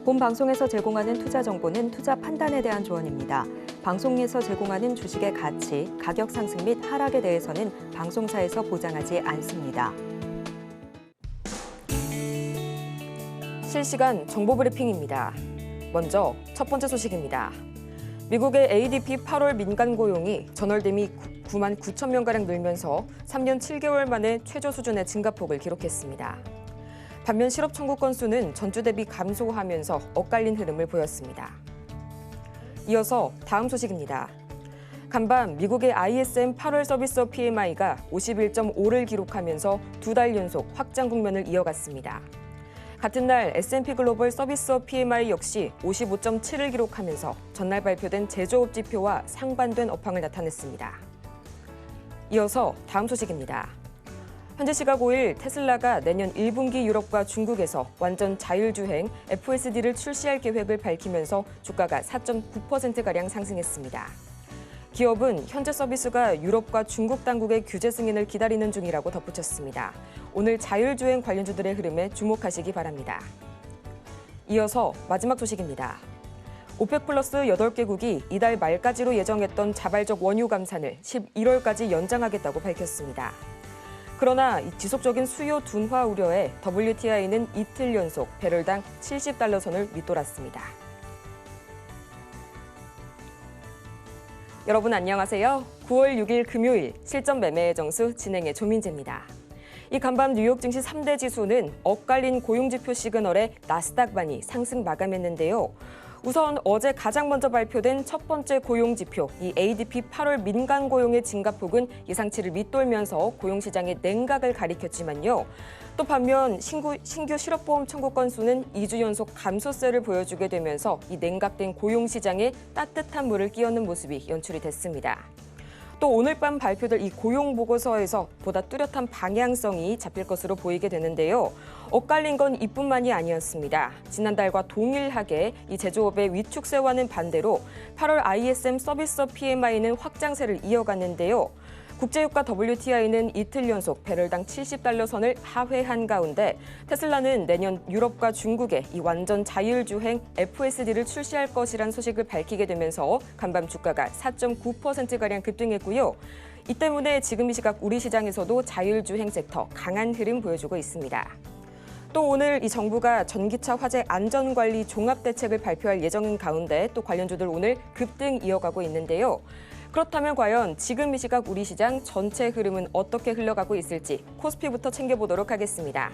본 방송에서 제공하는 투자 정보는 투자 판단에 대한 조언입니다. 방송에서 제공하는 주식의 가치, 가격 상승 및 하락에 대해서는 방송사에서 보장하지 않습니다. 실시간 정보 브리핑입니다. 먼저 첫 번째 소식입니다. 미국의 ADP 8월 민간 고용이 전월 대비 9만 9천 명가량 늘면서 3년 7개월 만에 최저 수준의 증가폭을 기록했습니다. 반면 실업 청구 건수는 전주 대비 감소하면서 엇갈린 흐름을 보였습니다. 이어서 다음 소식입니다. 간밤 미국의 ISM 8월 서비스업 PMI가 51.5를 기록하면서 두 달 연속 확장 국면을 이어갔습니다. 같은 날 S&P 글로벌 서비스업 PMI 역시 55.7을 기록하면서 전날 발표된 제조업 지표와 상반된 업황을 나타냈습니다. 이어서 다음 소식입니다. 현재 시각 5일 테슬라가 내년 1분기 유럽과 중국에서 완전 자율주행 FSD를 출시할 계획을 밝히면서 주가가 4.9%가량 상승했습니다. 기업은 현재 서비스가 유럽과 중국 당국의 규제 승인을 기다리는 중이라고 덧붙였습니다. 오늘 자율주행 관련주들의 흐름에 주목하시기 바랍니다. 이어서 마지막 소식입니다. 오펙 플러스 8개국이 이달 말까지로 예정했던 자발적 원유 감산을 11월까지 연장하겠다고 밝혔습니다. 그러나 지속적인 수요 둔화 우려에 WTI는 이틀 연속 배럴당 70달러 선을 밑돌았습니다. 여러분 안녕하세요. 9월 6일 금요일 실전 매매의 정수 진행의 조민재입니다. 이 간밤 뉴욕 증시 3대 지수는 엇갈린 고용지표 시그널에 나스닥반이 상승 마감했는데요. 우선 어제 가장 먼저 발표된 첫 번째 고용지표, 이 ADP 8월 민간 고용의 증가폭은 예상치를 밑돌면서 고용시장의 냉각을 가리켰지만요. 또 반면 신규 실업보험 청구 건수는 2주 연속 감소세를 보여주게 되면서 이 냉각된 고용시장에 따뜻한 물을 끼얹는 모습이 연출이 됐습니다. 또 오늘 밤 발표될 이 고용 보고서에서 보다 뚜렷한 방향성이 잡힐 것으로 보이게 되는데요. 엇갈린 건 이뿐만이 아니었습니다. 지난달과 동일하게 이 제조업의 위축세와는 반대로 8월 ISM 서비스업 PMI는 확장세를 이어갔는데요. 국제유가 WTI는 이틀 연속 배럴당 70달러 선을 하회한 가운데 테슬라는 내년 유럽과 중국에 이 완전 자율주행 FSD를 출시할 것이란 소식을 밝히게 되면서 간밤 주가가 4.9%가량 급등했고요. 이 때문에 지금 이 시각 우리 시장에서도 자율주행 섹터 강한 흐름 보여주고 있습니다. 또 오늘 이 정부가 전기차 화재 안전관리 종합대책을 발표할 예정인 가운데 또 관련주들 오늘 급등 이어가고 있는데요. 그렇다면 과연 지금 이 시각 우리 시장 전체 흐름은 어떻게 흘러가고 있을지 코스피부터 챙겨보도록 하겠습니다.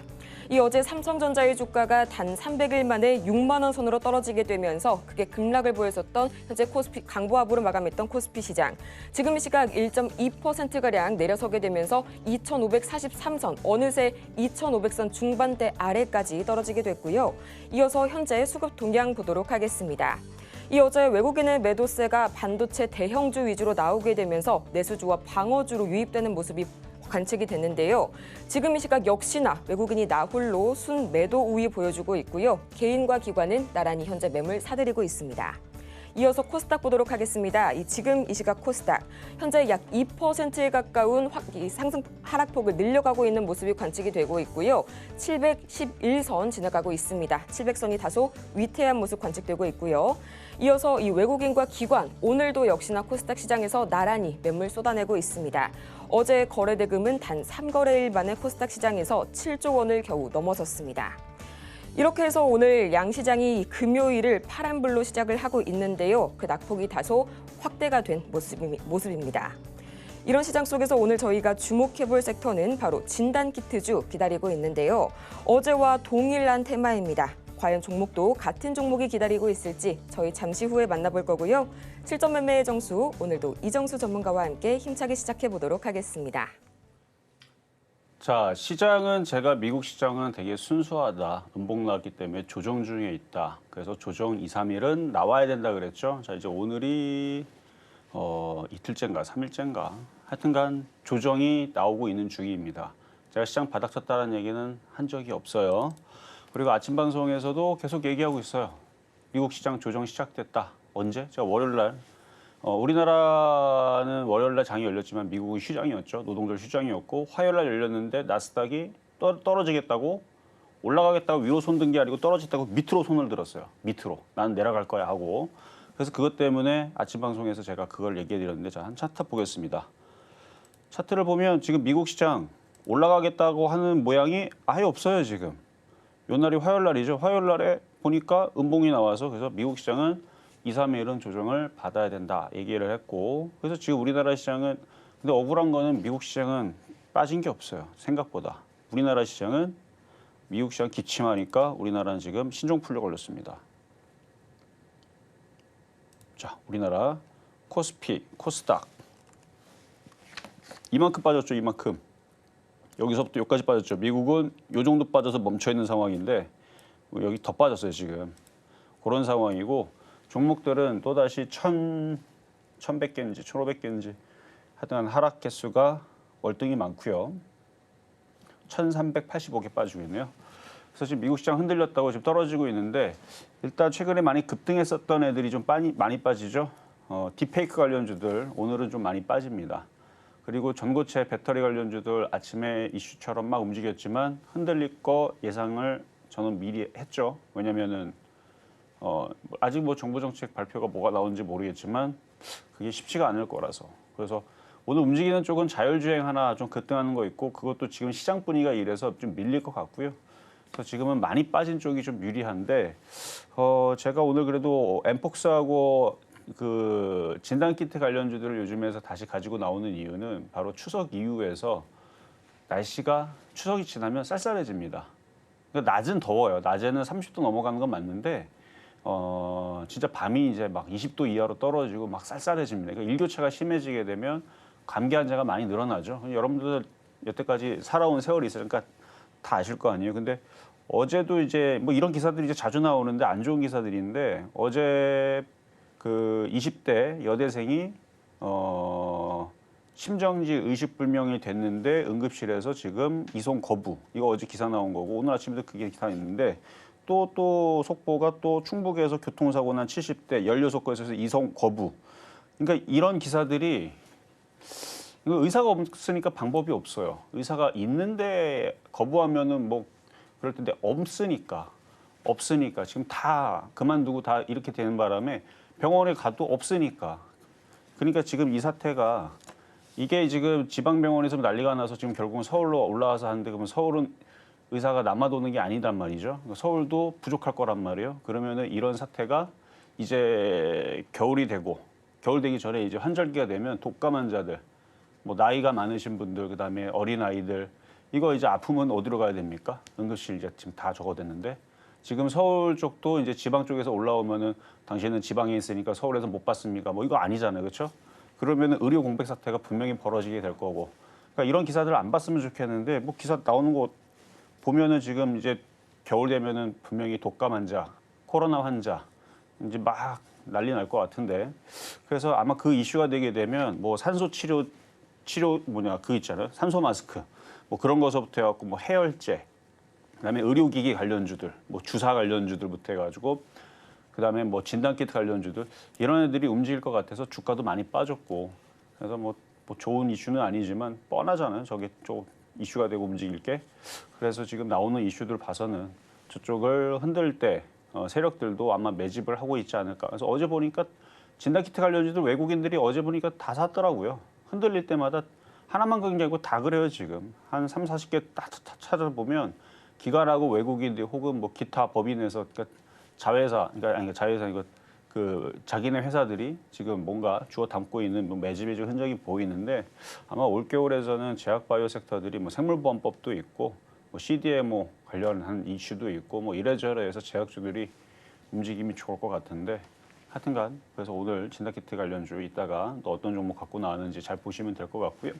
이 어제 삼성전자의 주가가 단 300일 만에 6만 원 선으로 떨어지게 되면서 크게 급락을 보였었던 현재 코스피 강보합으로 마감했던 코스피 시장. 지금 이 시각 1.2%가량 내려서게 되면서 2,543선, 어느새 2,500선 중반대 아래까지 떨어지게 됐고요. 이어서 현재 수급 동향 보도록 하겠습니다. 이 어제 외국인의 매도세가 반도체 대형주 위주로 나오게 되면서 내수주와 방어주로 유입되는 모습이 관측이 됐는데요. 지금 이 시각 역시나 외국인이 나홀로 순 매도 우위 보여주고 있고요. 개인과 기관은 나란히 현재 매물 사들이고 있습니다. 이어서 코스닥 보도록 하겠습니다. 지금 이 시각 코스닥 현재 약 2%에 가까운 상승 하락폭을 늘려가고 있는 모습이 관측이 되고 있고요. 711선 지나가고 있습니다. 700선이 다소 위태한 모습 관측되고 있고요. 이어서 이 외국인과 기관 오늘도 역시나 코스닥 시장에서 나란히 매물 쏟아내고 있습니다. 어제 거래 대금은 단 3거래일 만에 코스닥 시장에서 7조 원을 겨우 넘어섰습니다. 이렇게 해서 오늘 양시장이 금요일을 파란불로 시작을 하고 있는데요. 그 낙폭이 다소 확대가 된 모습입니다. 이런 시장 속에서 오늘 저희가 주목해볼 섹터는 바로 진단키트주 기다리고 있는데요. 어제와 동일한 테마입니다. 과연 종목도 같은 종목이 기다리고 있을지 저희 잠시 후에 만나볼 거고요. 실전 매매의 정수, 오늘도 이정수 전문가와 함께 힘차게 시작해보도록 하겠습니다. 자, 시장은 제가 미국 시장은 되게 순수하다. 음봉 나왔기 때문에 조정 중에 있다. 그래서 조정 2, 3일은 나와야 된다 그랬죠. 자, 이제 오늘이 이틀째인가 3일째인가 하여튼간 조정이 나오고 있는 중입니다. 제가 시장 바닥 쳤다는 얘기는 한 적이 없어요. 그리고 아침 방송에서도 계속 얘기하고 있어요. 미국 시장 조정 시작됐다. 언제? 제가 월요일 날 우리나라는 월요일 날 장이 열렸지만 미국은 휴장이었죠. 노동절 휴장이었고 화요일 날 열렸는데 나스닥이 떨어지겠다고 올라가겠다고 위로 손 든 게 아니고 떨어졌다고 밑으로 손을 들었어요. 밑으로. 나는 내려갈 거야 하고. 그래서 그것 때문에 아침 방송에서 제가 그걸 얘기해 드렸는데 자, 한 차트 보겠습니다. 차트를 보면 지금 미국 시장 올라가겠다고 하는 모양이 아예 없어요, 지금. 요 날이 화요일 날이죠. 화요일 날에 보니까 음봉이 나와서 그래서 미국 시장은 2, 3일은 조정을 받아야 된다 얘기를 했고 그래서 지금 우리나라 시장은 근데 억울한 거는 미국 시장은 빠진 게 없어요. 생각보다. 우리나라 시장은 미국 시장 기침하니까 우리나라는 지금 신종플루 걸렸습니다. 자, 우리나라 코스피, 코스닥 이만큼 빠졌죠, 이만큼. 여기서부터 여기까지 빠졌죠. 미국은 요 정도 빠져서 멈춰 있는 상황인데 여기 더 빠졌어요, 지금. 그런 상황이고 종목들은 또다시 1,100개인지 1,500개인지 하여튼 하락 개수가 월등히 많고요. 1,385개 빠지고 있네요. 그래서 지금 미국 시장 흔들렸다고 지금 떨어지고 있는데 일단 최근에 많이 급등했었던 애들이 좀 많이 빠지죠. 딥페이크 관련주들 오늘은 좀 많이 빠집니다. 그리고 전고체 배터리 관련주들 아침에 이슈처럼 막 움직였지만 흔들릴 거 예상을 저는 미리 했죠. 왜냐면은 아직 뭐 정부 정책 발표가 뭐가 나오는지 모르겠지만 그게 쉽지가 않을 거라서. 그래서 오늘 움직이는 쪽은 자율주행 하나 좀 급등하는 거 있고 그것도 지금 시장 분위기가 이래서 좀 밀릴 것 같고요. 그래서 지금은 많이 빠진 쪽이 좀 유리한데 제가 오늘 그래도 엠폭스하고 그 진단키트 관련주들을 요즘에서 다시 가지고 나오는 이유는 바로 추석 이후에서 날씨가 추석이 지나면 쌀쌀해집니다. 그러니까 낮은 더워요. 낮에는 30도 넘어가는 건 맞는데 진짜 밤이 이제 막 20도 이하로 떨어지고 막 쌀쌀해집니다. 그러니까 일교차가 심해지게 되면 감기 환자가 많이 늘어나죠. 여러분들 여태까지 살아온 세월이 있으니까 다 아실 거 아니에요. 근데 어제도 이제 뭐 이런 기사들이 이제 자주 나오는데 안 좋은 기사들인데 어제 그 20대 여대생이 심정지 의식불명이 됐는데 응급실에서 지금 이송 거부. 이거 어제 기사 나온 거고 오늘 아침에도 그게 기사 있는데 또 속보가 또 충북에서 교통사고 난 70대 16곳에서 이송 거부. 그러니까 이런 기사들이 의사가 없으니까 방법이 없어요. 의사가 있는데 거부하면은 뭐 그럴 텐데 없으니까 지금 다 그만두고 다 이렇게 되는 바람에 병원에 가도 없으니까. 그러니까 지금 이 사태가 이게 지금 지방병원에서 난리가 나서 지금 결국은 서울로 올라와서 하는데 그러면 서울은 의사가 남아도는 게 아니단 말이죠. 서울도 부족할 거란 말이에요. 그러면은 이런 사태가 이제 겨울이 되고 겨울 되기 전에 이제 환절기가 되면 독감 환자들, 뭐 나이가 많으신 분들, 그다음에 어린 아이들 이거 이제 아프면 어디로 가야 됩니까? 응급실 이제 지금 다 적어댔는데 지금 서울 쪽도 이제 지방 쪽에서 올라오면은 당신은 지방에 있으니까 서울에서 못 받습니까? 뭐 이거 아니잖아요, 그렇죠? 그러면은 의료 공백 사태가 분명히 벌어지게 될 거고. 그러니까 이런 기사들을 안 봤으면 좋겠는데 뭐 기사 나오는 거 보면은 지금 이제 겨울 되면은 분명히 독감 환자, 코로나 환자 이제 막 난리 날 것 같은데 그래서 아마 그 이슈가 되게 되면 뭐 산소 치료 뭐냐 그 있잖아요, 산소 마스크 뭐 그런 거서부터 해갖고 뭐 해열제, 그다음에 의료기기 관련주들, 뭐 주사 관련주들부터 해가지고 그다음에 뭐 진단키트 관련주들 이런 애들이 움직일 것 같아서 주가도 많이 빠졌고 그래서 뭐 좋은 이슈는 아니지만 뻔하잖아요. 저게 좀 이슈가 되고 움직일 게. 그래서 지금 나오는 이슈들 봐서는 저쪽을 흔들 때 세력들도 아마 매집을 하고 있지 않을까. 그래서 어제 보니까 진단키트 관련주들 외국인들이 어제 보니까 다 샀더라고요. 흔들릴 때마다 하나만 그런 게 아니고 다 그래요. 지금 한 3, 40개 딱 찾아보면 기관하고 외국인들 혹은 뭐 기타 법인에서 그러니까 자회사, 그러니까 아니 자회사 이거 그 자기네 회사들이 지금 뭔가 주워 담고 있는 뭐 매집의 흔적이 보이는데 아마 올 겨울에서는 제약바이오 섹터들이 뭐 생물보안법도 있고 뭐 CDMO 관련한 이슈도 있고 뭐 이래저래 해서 제약주들이 움직임이 좋을 것 같은데 하여튼간 그래서 오늘 진단키트 관련주 이따가 또 어떤 종목 갖고 나왔는지 잘 보시면 될 것 같고요.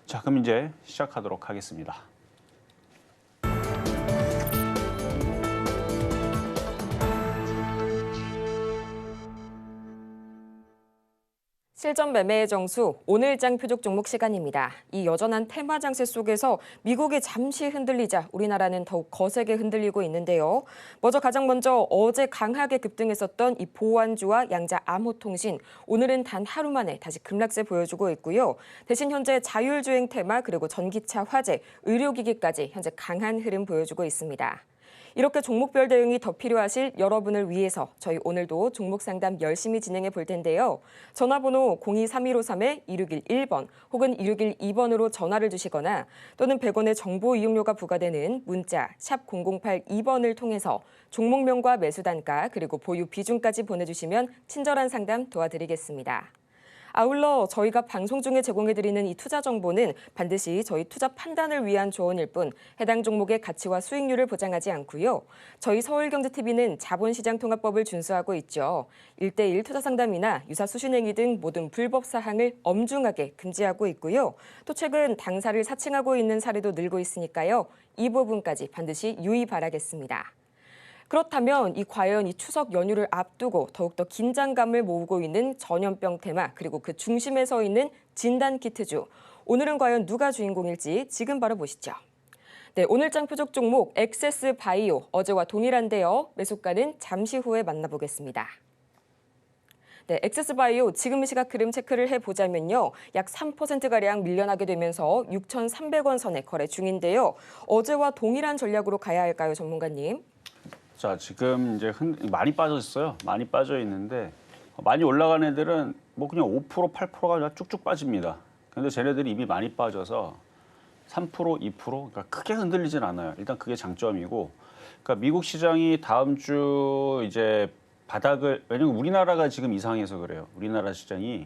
자, 그럼 이제 시작하도록 하겠습니다. 실전 매매의 정수, 오늘장 표적 종목 시간입니다. 이 여전한 테마 장세 속에서 미국이 잠시 흔들리자 우리나라는 더욱 거세게 흔들리고 있는데요. 가장 먼저 어제 강하게 급등했었던 이 보안주와 양자 암호통신, 오늘은 단 하루 만에 다시 급락세 보여주고 있고요. 대신 현재 자율주행 테마 그리고 전기차 화재, 의료기기까지 현재 강한 흐름 보여주고 있습니다. 이렇게 종목별 대응이 더 필요하실 여러분을 위해서 저희 오늘도 종목 상담 열심히 진행해 볼 텐데요. 전화번호 023153-2611번 혹은 2612번으로 전화를 주시거나 또는 100원의 정보 이용료가 부과되는 문자 샵 0082번을 통해서 종목명과 매수 단가 그리고 보유 비중까지 보내주시면 친절한 상담 도와드리겠습니다. 아울러 저희가 방송 중에 제공해드리는 이 투자 정보는 반드시 저희 투자 판단을 위한 조언일 뿐 해당 종목의 가치와 수익률을 보장하지 않고요. 저희 서울경제TV는 자본시장통합법을 준수하고 있죠. 1:1 투자 상담이나 유사 수신행위 등 모든 불법 사항을 엄중하게 금지하고 있고요. 또 최근 당사를 사칭하고 있는 사례도 늘고 있으니까요. 이 부분까지 반드시 유의 바라겠습니다. 그렇다면 과연 이 추석 연휴를 앞두고 더욱더 긴장감을 모으고 있는 전염병 테마 그리고 그 중심에 서 있는 진단키트주. 오늘은 과연 누가 주인공일지 지금 바로 보시죠. 네, 오늘장 표적 종목 엑세스바이오 어제와 동일한데요. 매수가는 잠시 후에 만나보겠습니다. 네, 엑세스바이오 지금 이 시각 흐름 체크를 해보자면요. 약 3%가량 밀려나게 되면서 6,300원 선에 거래 중인데요. 어제와 동일한 전략으로 가야 할까요, 전문가님? 자, 지금 이제 많이 빠졌어요. 많이 빠져 있는데 많이 올라간 애들은 뭐 그냥 5%, 8%가 쭉쭉 빠집니다. 근데 쟤네들이 이미 많이 빠져서 3%, 2% 그러니까 크게 흔들리진 않아요. 일단 그게 장점이고, 그러니까 미국 시장이 다음 주 이제 바닥을, 왜냐면 우리나라가 지금 이상해서 그래요. 우리나라 시장이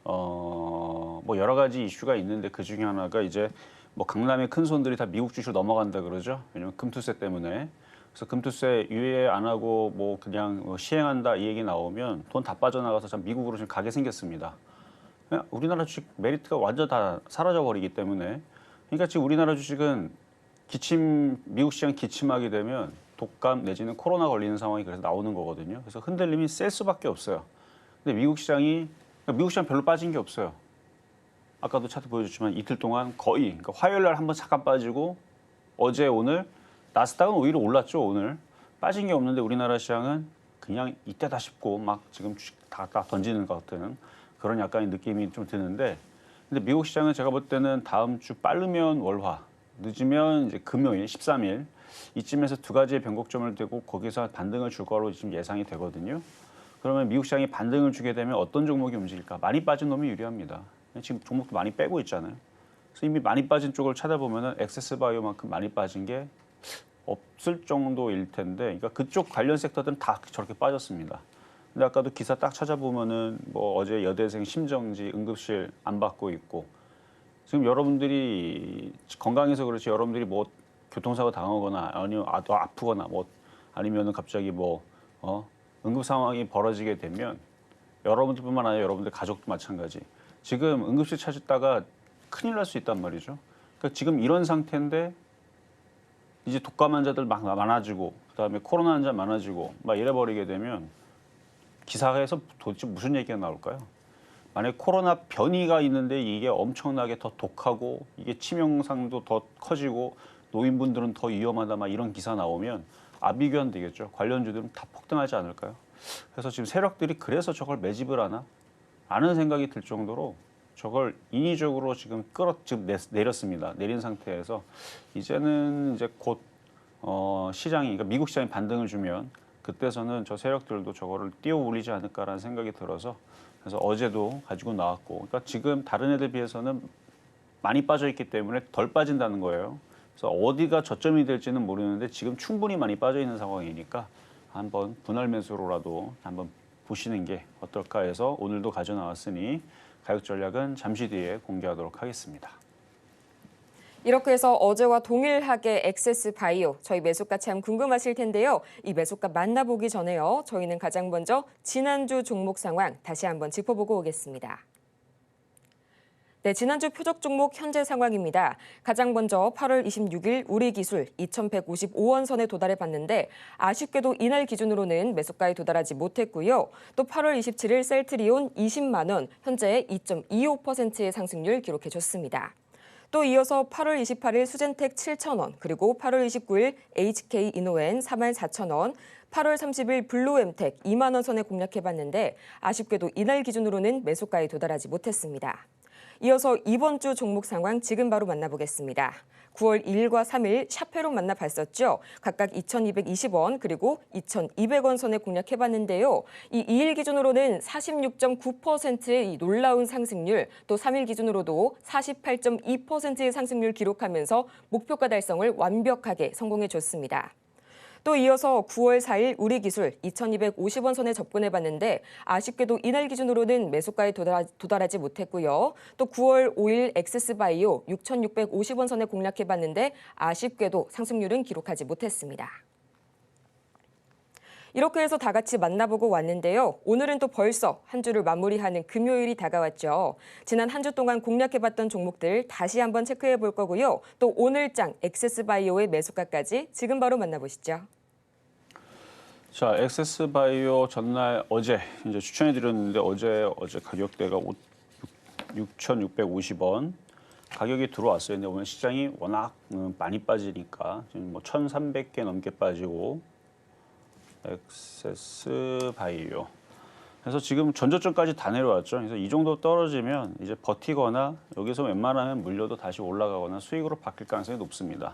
뭐 여러 가지 이슈가 있는데 그 중에 하나가 이제 뭐 강남의 큰 손들이 다 미국 주식으로 넘어간다 그러죠. 왜냐면 금투세 때문에. 그래서 금투세 유예 안 하고 뭐 그냥 시행한다 이 얘기 나오면 돈 다 빠져나가서 참 미국으로 좀 가게 생겼습니다. 그냥 우리나라 주식 메리트가 완전 다 사라져 버리기 때문에, 그러니까 지금 우리나라 주식은 미국 시장 기침하게 되면 독감 내지는 코로나 걸리는 상황이 그래서 나오는 거거든요. 그래서 흔들림이 셀 수밖에 없어요. 근데 미국 시장 별로 빠진 게 없어요. 아까도 차트 보여줬지만 이틀 동안 거의, 그러니까 화요일 날 한번 잠깐 빠지고 어제 오늘 나스닥은 오히려 올랐죠. 오늘 빠진 게 없는데 우리나라 시장은 그냥 이때다 싶고 막 지금 주식 다 던지는 것 같은 그런 약간의 느낌이 좀 드는데, 근데 미국 시장은 제가 볼 때는 다음 주 빠르면 월화, 늦으면 이제 금요일 13일 이쯤에서 두 가지의 변곡점을 대고 거기서 반등을 줄 거로 지금 예상이 되거든요. 그러면 미국 시장이 반등을 주게 되면 어떤 종목이 움직일까? 많이 빠진 놈이 유리합니다. 지금 종목도 많이 빼고 있잖아요. 그래서 이미 많이 빠진 쪽을 찾아보면은 엑세스바이오만큼 많이 빠진 게 없을 정도일 텐데, 그러니까 그쪽 관련 섹터들은 다 저렇게 빠졌습니다. 근데 아까도 기사 딱 찾아보면은 뭐 어제 여대생 심정지 응급실 안 받고 있고, 지금 여러분들이 건강해서 그렇지 여러분들이 뭐 교통사고 당하거나 아니면 아프거나 뭐 아니면은 갑자기 뭐 응급 상황이 벌어지게 되면 여러분들뿐만 아니라 여러분들 가족도 마찬가지. 지금 응급실 찾았다가 큰일 날 수 있단 말이죠. 그러니까 지금 이런 상태인데 이제 독감 환자들 막 많아지고 그다음에 코로나 환자 많아지고 막 이래버리게 되면 기사에서 도대체 무슨 얘기가 나올까요? 만약에 코로나 변이가 있는데 이게 엄청나게 더 독하고 이게 치명상도 더 커지고 노인분들은 더 위험하다 막 이런 기사 나오면 아비규환 되겠죠. 관련주들은 다 폭등하지 않을까요? 그래서 지금 세력들이 그래서 저걸 매집을 하나? 라는 생각이 들 정도로 저걸 인위적으로 지금 내렸습니다. 내린 상태에서 이제는 이제 곧 시장이, 그러니까 미국 시장이 반등을 주면 그때서는 저 세력들도 저거를 띄워 올리지 않을까라는 생각이 들어서, 그래서 어제도 가지고 나왔고, 그러니까 지금 다른 애들 비해서는 많이 빠져 있기 때문에 덜 빠진다는 거예요. 그래서 어디가 저점이 될지는 모르는데 지금 충분히 많이 빠져 있는 상황이니까 한번 분할 매수로라도 한번 보시는 게 어떨까 해서 오늘도 가져 나왔으니 가격 전략은 잠시 뒤에 공개하도록 하겠습니다. 이렇게 해서 어제와 동일하게 엑세스바이오 저희 매수가 참 궁금하실 텐데요. 이 매수가 만나보기 전에요. 저희는 가장 먼저 지난주 종목 상황 다시 한번 짚어보고 오겠습니다. 네, 지난주 표적 종목 현재 상황입니다. 가장 먼저 8월 26일 우리기술 2,155원 선에 도달해 봤는데 아쉽게도 이날 기준으로는 매수가에 도달하지 못했고요. 또 8월 27일 셀트리온 20만 원, 현재 2.25%의 상승률 기록해줬습니다. 또 이어서 8월 28일 수젠텍 7,000원, 그리고 8월 29일 HK이노엔 44,000원, 8월 30일 블루엠텍 2만 원 선에 공략해봤는데 아쉽게도 이날 기준으로는 매수가에 도달하지 못했습니다. 이어서 이번 주 종목 상황 지금 바로 만나보겠습니다. 9월 2일과 3일 샤페론 만나 봤었죠. 각각 2,220원 그리고 2,200원 선에 공략해봤는데요. 이 2일 기준으로는 46.9%의 이 놀라운 상승률, 또 3일 기준으로도 48.2%의 상승률 기록하면서 목표가 달성을 완벽하게 성공해줬습니다. 또 이어서 9월 4일 우리기술 2,250원 선에 접근해봤는데 아쉽게도 이날 기준으로는 매수가에 도달하지 못했고요. 또 9월 5일 엑세스바이오 6,650원 선에 공략해봤는데 아쉽게도 상승률은 기록하지 못했습니다. 이렇게 해서 다 같이 만나보고 왔는데요. 오늘은 또 벌써 한 주를 마무리하는 금요일이 다가왔죠. 지난 한 주 동안 공략해봤던 종목들 다시 한번 체크해 볼 거고요. 또 오늘장 엑세스바이오의 매수가까지 지금 바로 만나보시죠. 자, 엑세스바이오 전날 어제 이제 추천해 드렸는데 어제 가격대가 6,650원 가격이 들어왔어요. 근데 오늘 시장이 워낙 많이 빠지니까 지금 뭐 1,300개 넘게 빠지고 엑세스바이오. 그래서 지금 전저점까지 다 내려왔죠. 그래서 이 정도 떨어지면 이제 버티거나 여기서 웬만하면 물려도 다시 올라가거나 수익으로 바뀔 가능성이 높습니다.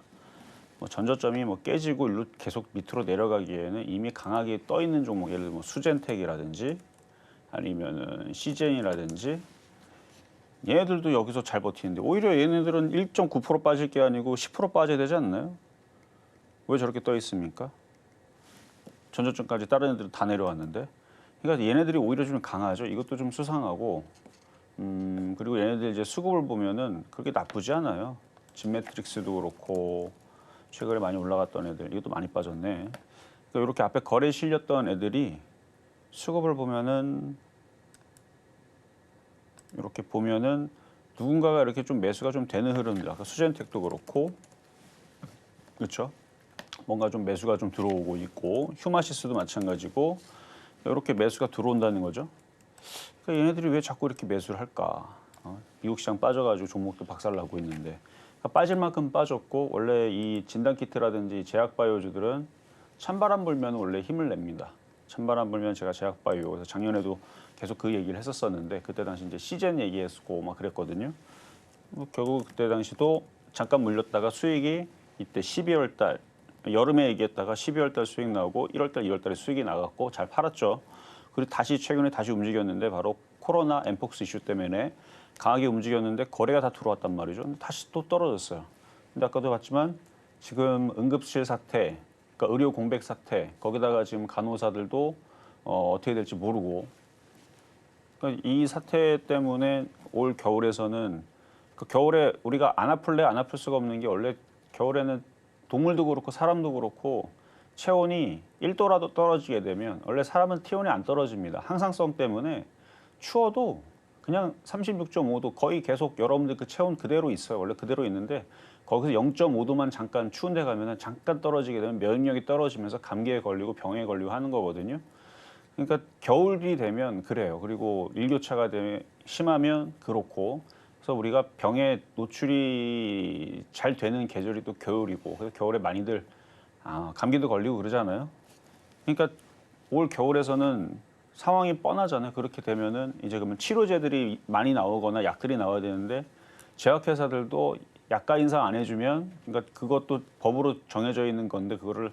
뭐 전저점이 뭐 깨지고 일로 계속 밑으로 내려가기에는 이미 강하게 떠 있는 종목, 예를 들면 뭐 수젠텍이라든지 아니면은 시젠이라든지 얘네들도 여기서 잘 버티는데 오히려 얘네들은 1.9% 빠질 게 아니고 10% 빠져야 되지 않나요? 왜 저렇게 떠 있습니까? 전저점까지 다른 애들은 다 내려왔는데, 그러니까 얘네들이 오히려 좀 강하죠. 이것도 좀 수상하고, 그리고 얘네들 이제 수급을 보면은 그렇게 나쁘지 않아요. 진매트릭스도 그렇고 최근에 많이 올라갔던 애들, 이것도 많이 빠졌네. 그러니까 이렇게 앞에 거래에 실렸던 애들이 수급을 보면은 이렇게 보면은 누군가가 이렇게 좀 매수가 좀 되는 흐름들. 아까 수젠텍도 그렇고, 그렇죠? 뭔가 좀 매수가 좀 들어오고 있고, 휴마시스도 마찬가지고 이렇게 매수가 들어온다는 거죠. 그러니까 얘네들이 왜 자꾸 이렇게 매수를 할까? 미국 시장 빠져가지고 종목도 박살나고 있는데, 그러니까 빠질 만큼 빠졌고, 원래 이 진단키트라든지 제약바이오주들은 찬바람 불면 원래 힘을 냅니다. 찬바람 불면 제가 제약바이오, 그래서 작년에도 계속 그 얘기를 했었었는데, 그때 당시 이제 시젠 얘기했고 막 그랬거든요. 결국 그때 당시도 잠깐 물렸다가 수익이 이때 12월 달 여름에 얘기했다가 12월 달 수익 나오고 1월 달, 2월 달에 수익이 나갔고 잘 팔았죠. 그리고 다시 최근에 다시 움직였는데 바로 코로나 엠폭스 이슈 때문에 강하게 움직였는데 거래가 다 들어왔단 말이죠. 근데 다시 또 떨어졌어요. 근데 아까도 봤지만 지금 응급실 사태, 그러니까 의료 공백 사태, 거기다가 지금 간호사들도 어떻게 될지 모르고, 그러니까 이 사태 때문에 올 겨울에서는 그 겨울에 우리가 안 아플래 안 아플 수가 없는 게, 원래 겨울에는 동물도 그렇고 사람도 그렇고 체온이 1도라도 떨어지게 되면, 원래 사람은体温이 안 떨어집니다. 항상성 때문에 추워도 그냥 36.5도 거의 계속 여러분들 그 체온 그대로 있어요. 원래 그대로 있는데 거기서 0.5도만 잠깐 추운 데 가면은 잠깐 떨어지게 되면 면역력이 떨어지면서 감기에 걸리고 병에 걸리고 하는 거거든요. 그러니까 겨울이 되면 그래요. 그리고 일교차가 심하면 그렇고, 그래서 우리가 병에 노출이 잘 되는 계절이 또 겨울이고, 그래서 겨울에 많이들 감기도 걸리고 그러잖아요. 그러니까 올 겨울에서는 상황이 뻔하잖아요. 그렇게 되면은 이제 그러면 치료제들이 많이 나오거나 약들이 나와야 되는데, 제약회사들도 약가 인상 안 해주면, 그러니까 그것도 법으로 정해져 있는 건데 그거를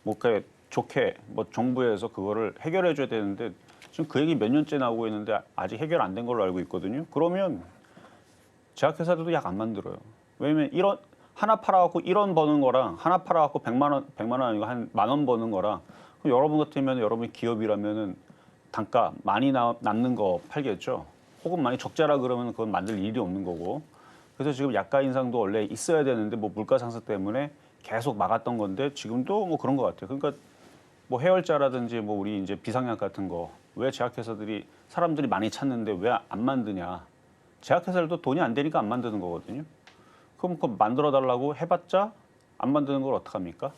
뭔가 좋게 뭐 정부에서 그거를 해결해 줘야 되는데, 지금 그 얘기 몇 년째 나오고 있는데 아직 해결 안 된 걸로 알고 있거든요. 그러면 제약회사들도 약 안 만들어요. 왜냐면 하나 팔아갖고 1원 버는 거랑 하나 팔아갖고 100만 원 아니고 한 10,000원 버는 거랑, 그럼 여러분 같으면 여러분이 기업이라면은 단가 많이 남는 거 팔겠죠. 혹은 많이 적자라 그러면 그건 만들 일이 없는 거고. 그래서 지금 약가 인상도 원래 있어야 되는데 뭐 물가 상승 때문에 계속 막았던 건데, 지금도 뭐 그런 것 같아요. 그러니까 뭐 해열제라든지 뭐 우리 이제 비상약 같은 거 왜 제약회사들이 사람들이 많이 찾는데 왜 안 만드냐? 제약회사들도 돈이 안 되니까 안 만드는 거거든요. 그럼 그거 만들어 달라고 해봤자 안 만드는 걸 어떡합니까?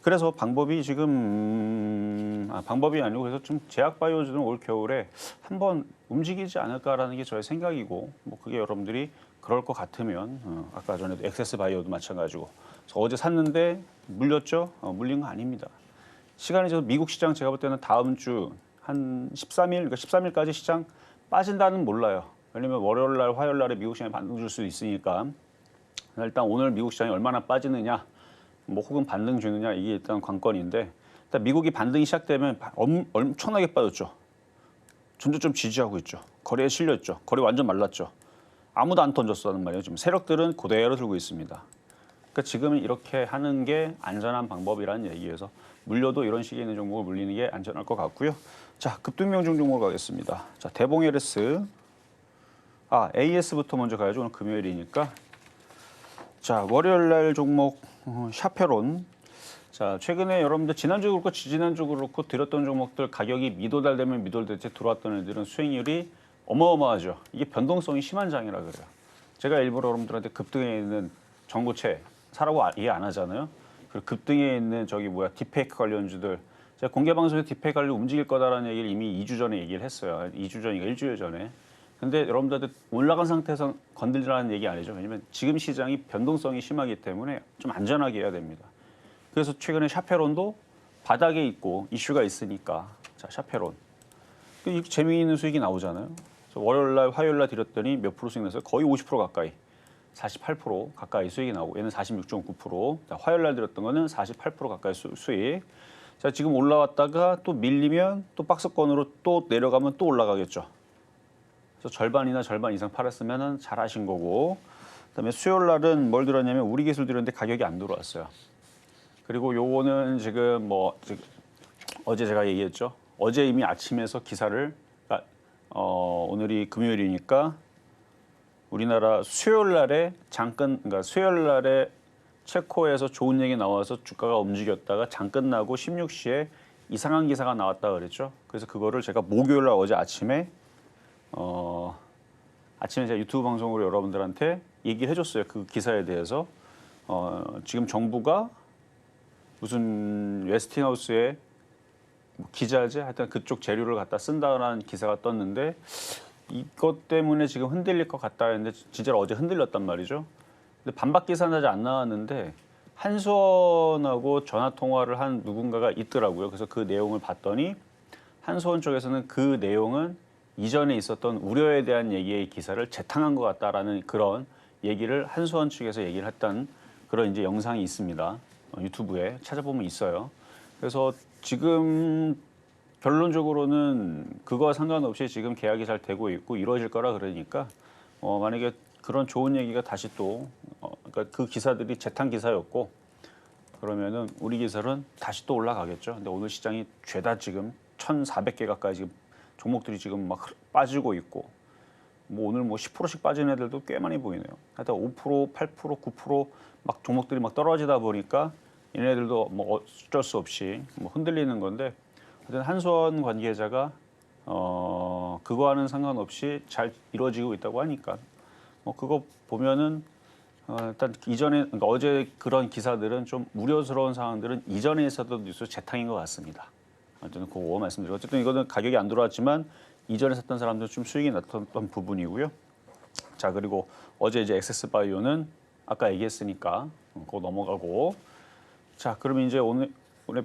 그래서 방법이 지금 방법이 아니고, 그래서 좀 제약바이오주는 올 겨울에 한번 움직이지 않을까라는 게 저의 생각이고, 뭐 그게 여러분들이 그럴 것 같으면 아까 전에도 엑세스바이오도 마찬가지고, 그래서 어제 샀는데 물렸죠? 물린 거 아닙니다. 시간이 저 미국 시장 제가 볼 때는 다음 주 한 13일, 그러니까 13일까지 시장 빠진다는 몰라요. 왜냐면 월요일 날, 화요일 날에 미국 시장이 반등 줄 수도 있으니까. 일단 오늘 미국 시장이 얼마나 빠지느냐, 뭐 혹은 반등 주느냐 이게 일단 관건인데 일단 미국이 반등이 시작되면 엄청나게 빠졌죠. 전저점 지지하고 있죠. 거래에 실렸죠. 거래 완전 말랐죠. 아무도 안 던졌다는 말이에요. 지금 세력들은 그대로 들고 있습니다. 그러니까 지금은 이렇게 하는 게 안전한 방법이라는 얘기여서 물려도 이런 시기에 있는 종목을 물리는 게 안전할 것 같고요. 자, 급등명중 종목 가겠습니다. 자, 대봉 LS. AS부터 먼저 가야죠. 오늘 금요일이니까. 자, 월요일 날 종목 샤페론. 자, 최근에 여러분들 지난주 그렇고 지지난주 그렇고 들었던 종목들 가격이 미도달되면 미도달때 들어왔던 애들은 수익률이 어마어마하죠. 이게 변동성이 심한 장이라 그래요. 제가 일부러 여러분들한테 급등에 있는 전고체 사라고 이해 안 하잖아요. 그리고 급등에 있는 딥페이크 관련주들 제가 공개 방송에서 딥페이크 관련 움직일 거다라는 얘기를 이미 2주 전에 얘기를 했어요. 2주 전이니까 일주일 전에. 근데 여러분들한테 올라간 상태에서 건들라는 얘기 아니죠. 왜냐면 지금 시장이 변동성이 심하기 때문에 좀 안전하게 해야 됩니다. 그래서 최근에 샤페론도 바닥에 있고 이슈가 있으니까 자, 샤페론. 재미있는 수익이 나오잖아요. 그래서 월요일 날, 화요일 날 드렸더니 몇 프로 수익 났어요? 거의 50% 가까이. 48% 가까이 수익이 나오고 얘는 46.9%. 자, 화요일 날 드렸던 거는 48% 가까이 수익. 자, 지금 올라왔다가 또 밀리면 또 박스권으로 또 내려가면 또 올라가겠죠. 그래서 절반이나 절반 이상 팔았으면 잘하신 거고. 그다음에 수요일 날은 뭘 들었냐면 우리 기술 들었는데 가격이 안 들어왔어요. 그리고 요거는 지금 어제 제가 얘기했죠. 어제 이미 아침에서 기사를 오늘이 금요일이니까 우리나라 수요일 날에 그러니까 수요일 날에 체코에서 좋은 얘기 나와서 주가가 움직였다가 장 끝나고 16시에 이상한 기사가 나왔다 그랬죠. 그래서 그거를 제가 목요일 날 어제 아침에 제가 유튜브 방송으로 여러분들한테 얘기를 해줬어요. 그 기사에 대해서 지금 정부가 무슨 웨스팅하우스에 기자재 하여튼 그쪽 재료를 갖다 쓴다라는 기사가 떴는데 이것 때문에 지금 흔들릴 것 같다 했는데 진짜로 어제 흔들렸단 말이죠. 근데 반박 기사는 아직 안 나왔는데 한수원하고 전화 통화를 한 누군가가 있더라고요. 그래서 그 내용을 봤더니 한수원 쪽에서는 그 내용은 이전에 있었던 우려에 대한 얘기의 기사를 재탕한 것 같다라는 그런 얘기를 한수원 측에서 얘기를 했던 그런 이제 영상이 있습니다. 유튜브에 찾아보면 있어요. 그래서 지금 결론적으로는 그거와 상관없이 지금 계약이 잘 되고 있고 이루어질 거라 그러니까 만약에 그런 좋은 얘기가 다시 또 그러니까 그 기사들이 재탕 기사였고 그러면은 우리 기술은 다시 또 올라가겠죠. 근데 오늘 시장이 죄다 지금 1,400개 가까이 지금 종목들이 지금 막 빠지고 있고 뭐 오늘 뭐 10%씩 빠진 애들도 꽤 많이 보이네요. 하여튼 5%, 8%, 9%막 종목들이 막 떨어지다 보니까 얘네들도 뭐 어쩔 수 없이 뭐 흔들리는 건데 하여튼 한수원 관계자가 그거와는 상관없이 잘 이루어지고 있다고 하니까 그거 보면은 일단 이전에 그러니까 어제 그런 기사들은 좀 우려스러운 상황들은 이전에 있었던 뉴스 재탕인 것 같습니다. 어쨌든 그거 말씀드리고 어쨌든 이거는 가격이 안 들어왔지만 이전에 샀던 사람들 좀 수익이 났던 부분이고요. 자 그리고 어제 이제 엑세스바이오는 아까 얘기했으니까 그거 넘어가고 자 그러면 이제 오늘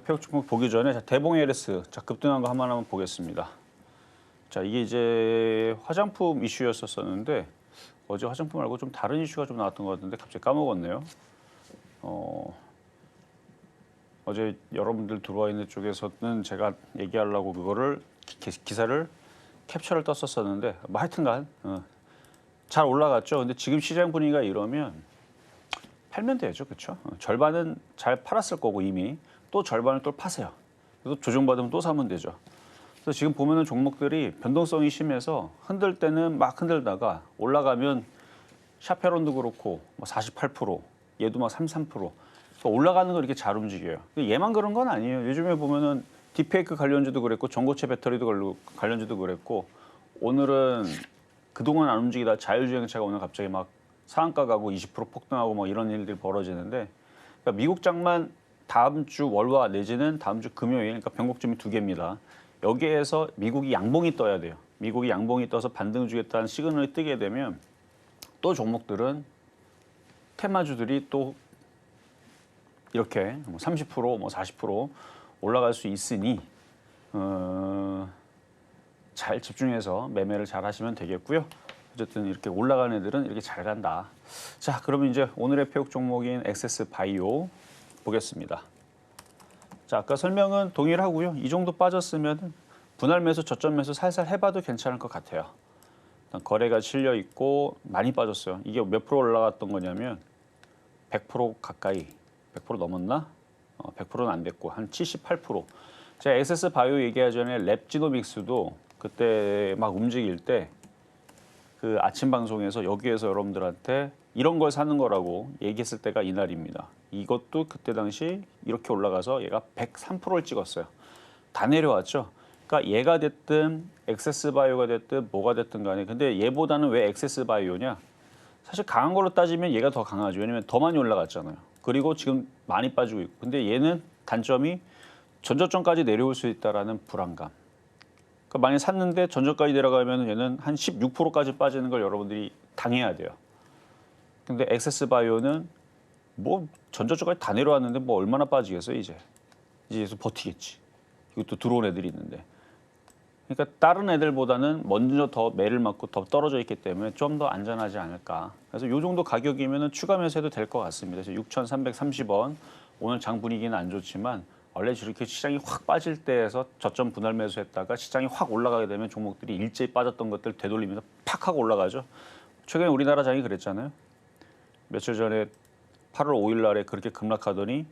폐역종목 보기 전에 대봉 LS 자 급등한 거 하나만 보겠습니다. 자 이게 이제 화장품 이슈였었는데 어제 화장품 말고 좀 다른 이슈가 좀 나왔던 것 같은데 갑자기 까먹었네요. 어제 여러분들 들어와 있는 쪽에서는 제가 얘기하려고 그거를 기사를 캡처를 떴었었는데 뭐 하여튼간 잘 올라갔죠. 근데 지금 시장 분위기가 이러면 팔면 되죠, 그렇죠? 절반은 잘 팔았을 거고 이미 또 절반을 또 파세요. 그래서 조정받으면 또 사면 되죠. 그래서 지금 보면은 종목들이 변동성이 심해서 흔들 때는 막 흔들다가 올라가면 샤페론도 그렇고 뭐 48%, 얘도 막 33%. 올라가는 거 이렇게 잘 움직여요. 얘만 그런 건 아니에요. 요즘에 보면은 딥페이크 관련주도 그랬고 전고체 배터리도 관련주도 그랬고 오늘은 그동안 안 움직이다 자율주행차가 오늘 갑자기 막 상한가 가고 20% 폭등하고 뭐 이런 일들이 벌어지는데 그러니까 미국 장만 다음 주 월화 내지는 다음 주 금요일 그러니까 변곡점이 2개입니다. 여기에서 미국이 양봉이 떠야 돼요. 미국이 양봉이 떠서 반등 주겠다는 시그널이 뜨게 되면 또 종목들은 테마주들이 또 이렇게 30%, 뭐 40% 올라갈 수 있으니 잘 집중해서 매매를 잘 하시면 되겠고요. 어쨌든 이렇게 올라간 애들은 이렇게 잘 간다. 자, 그러면 이제 오늘의 표역 종목인 액세스 바이오 보겠습니다. 자, 아까 설명은 동일하고요. 이 정도 빠졌으면 분할 매수, 저점 매수 살살 해봐도 괜찮을 것 같아요. 일단 거래가 실려 있고 많이 빠졌어요. 이게 몇 프로 올라갔던 거냐면 100% 가까이, 100% 넘었나? 100%는 안 됐고 한 78%. 제가 액세스 바이오 얘기하기 전에 랩지노믹스도 그때 막 움직일 때 그 아침 방송에서 여기에서 여러분들한테 이런 걸 사는 거라고 얘기했을 때가 이날입니다. 이것도 그때 당시 이렇게 올라가서 얘가 103%를 찍었어요. 다 내려왔죠. 그러니까 얘가 됐든 액세스 바이오가 됐든 뭐가 됐든 간에 근데 얘보다는 왜 액세스 바이오냐? 사실 강한 걸로 따지면 얘가 더 강하죠. 왜냐면 더 많이 올라갔잖아요. 그리고 지금 많이 빠지고 있고. 근데 얘는 단점이 전저점까지 내려올 수 있다라는 불안감. 그러니까 만약 샀는데 전저까지 내려가면 얘는 한 16%까지 빠지는 걸 여러분들이 당해야 돼요. 근데 액세스 바이오는 뭐 전저점까지 다 내려왔는데 뭐 얼마나 빠지겠어요, 이제. 이제 버티겠지. 이것도 들어온 애들이 있는데. 그러니까 다른 애들보다는 먼저 더 매를 맞고 더 떨어져 있기 때문에 좀 더 안전하지 않을까. 그래서 이 정도 가격이면 추가 매수해도 될 것 같습니다. 그래서 6,330원. 오늘 장 분위기는 안 좋지만 원래 저렇게 시장이 확 빠질 때에서 저점 분할 매수했다가 시장이 확 올라가게 되면 종목들이 일제히 빠졌던 것들 되돌리면서 팍 하고 올라가죠. 최근에 우리나라 장이 그랬잖아요. 며칠 전에 8월 5일 날에 그렇게 급락하더니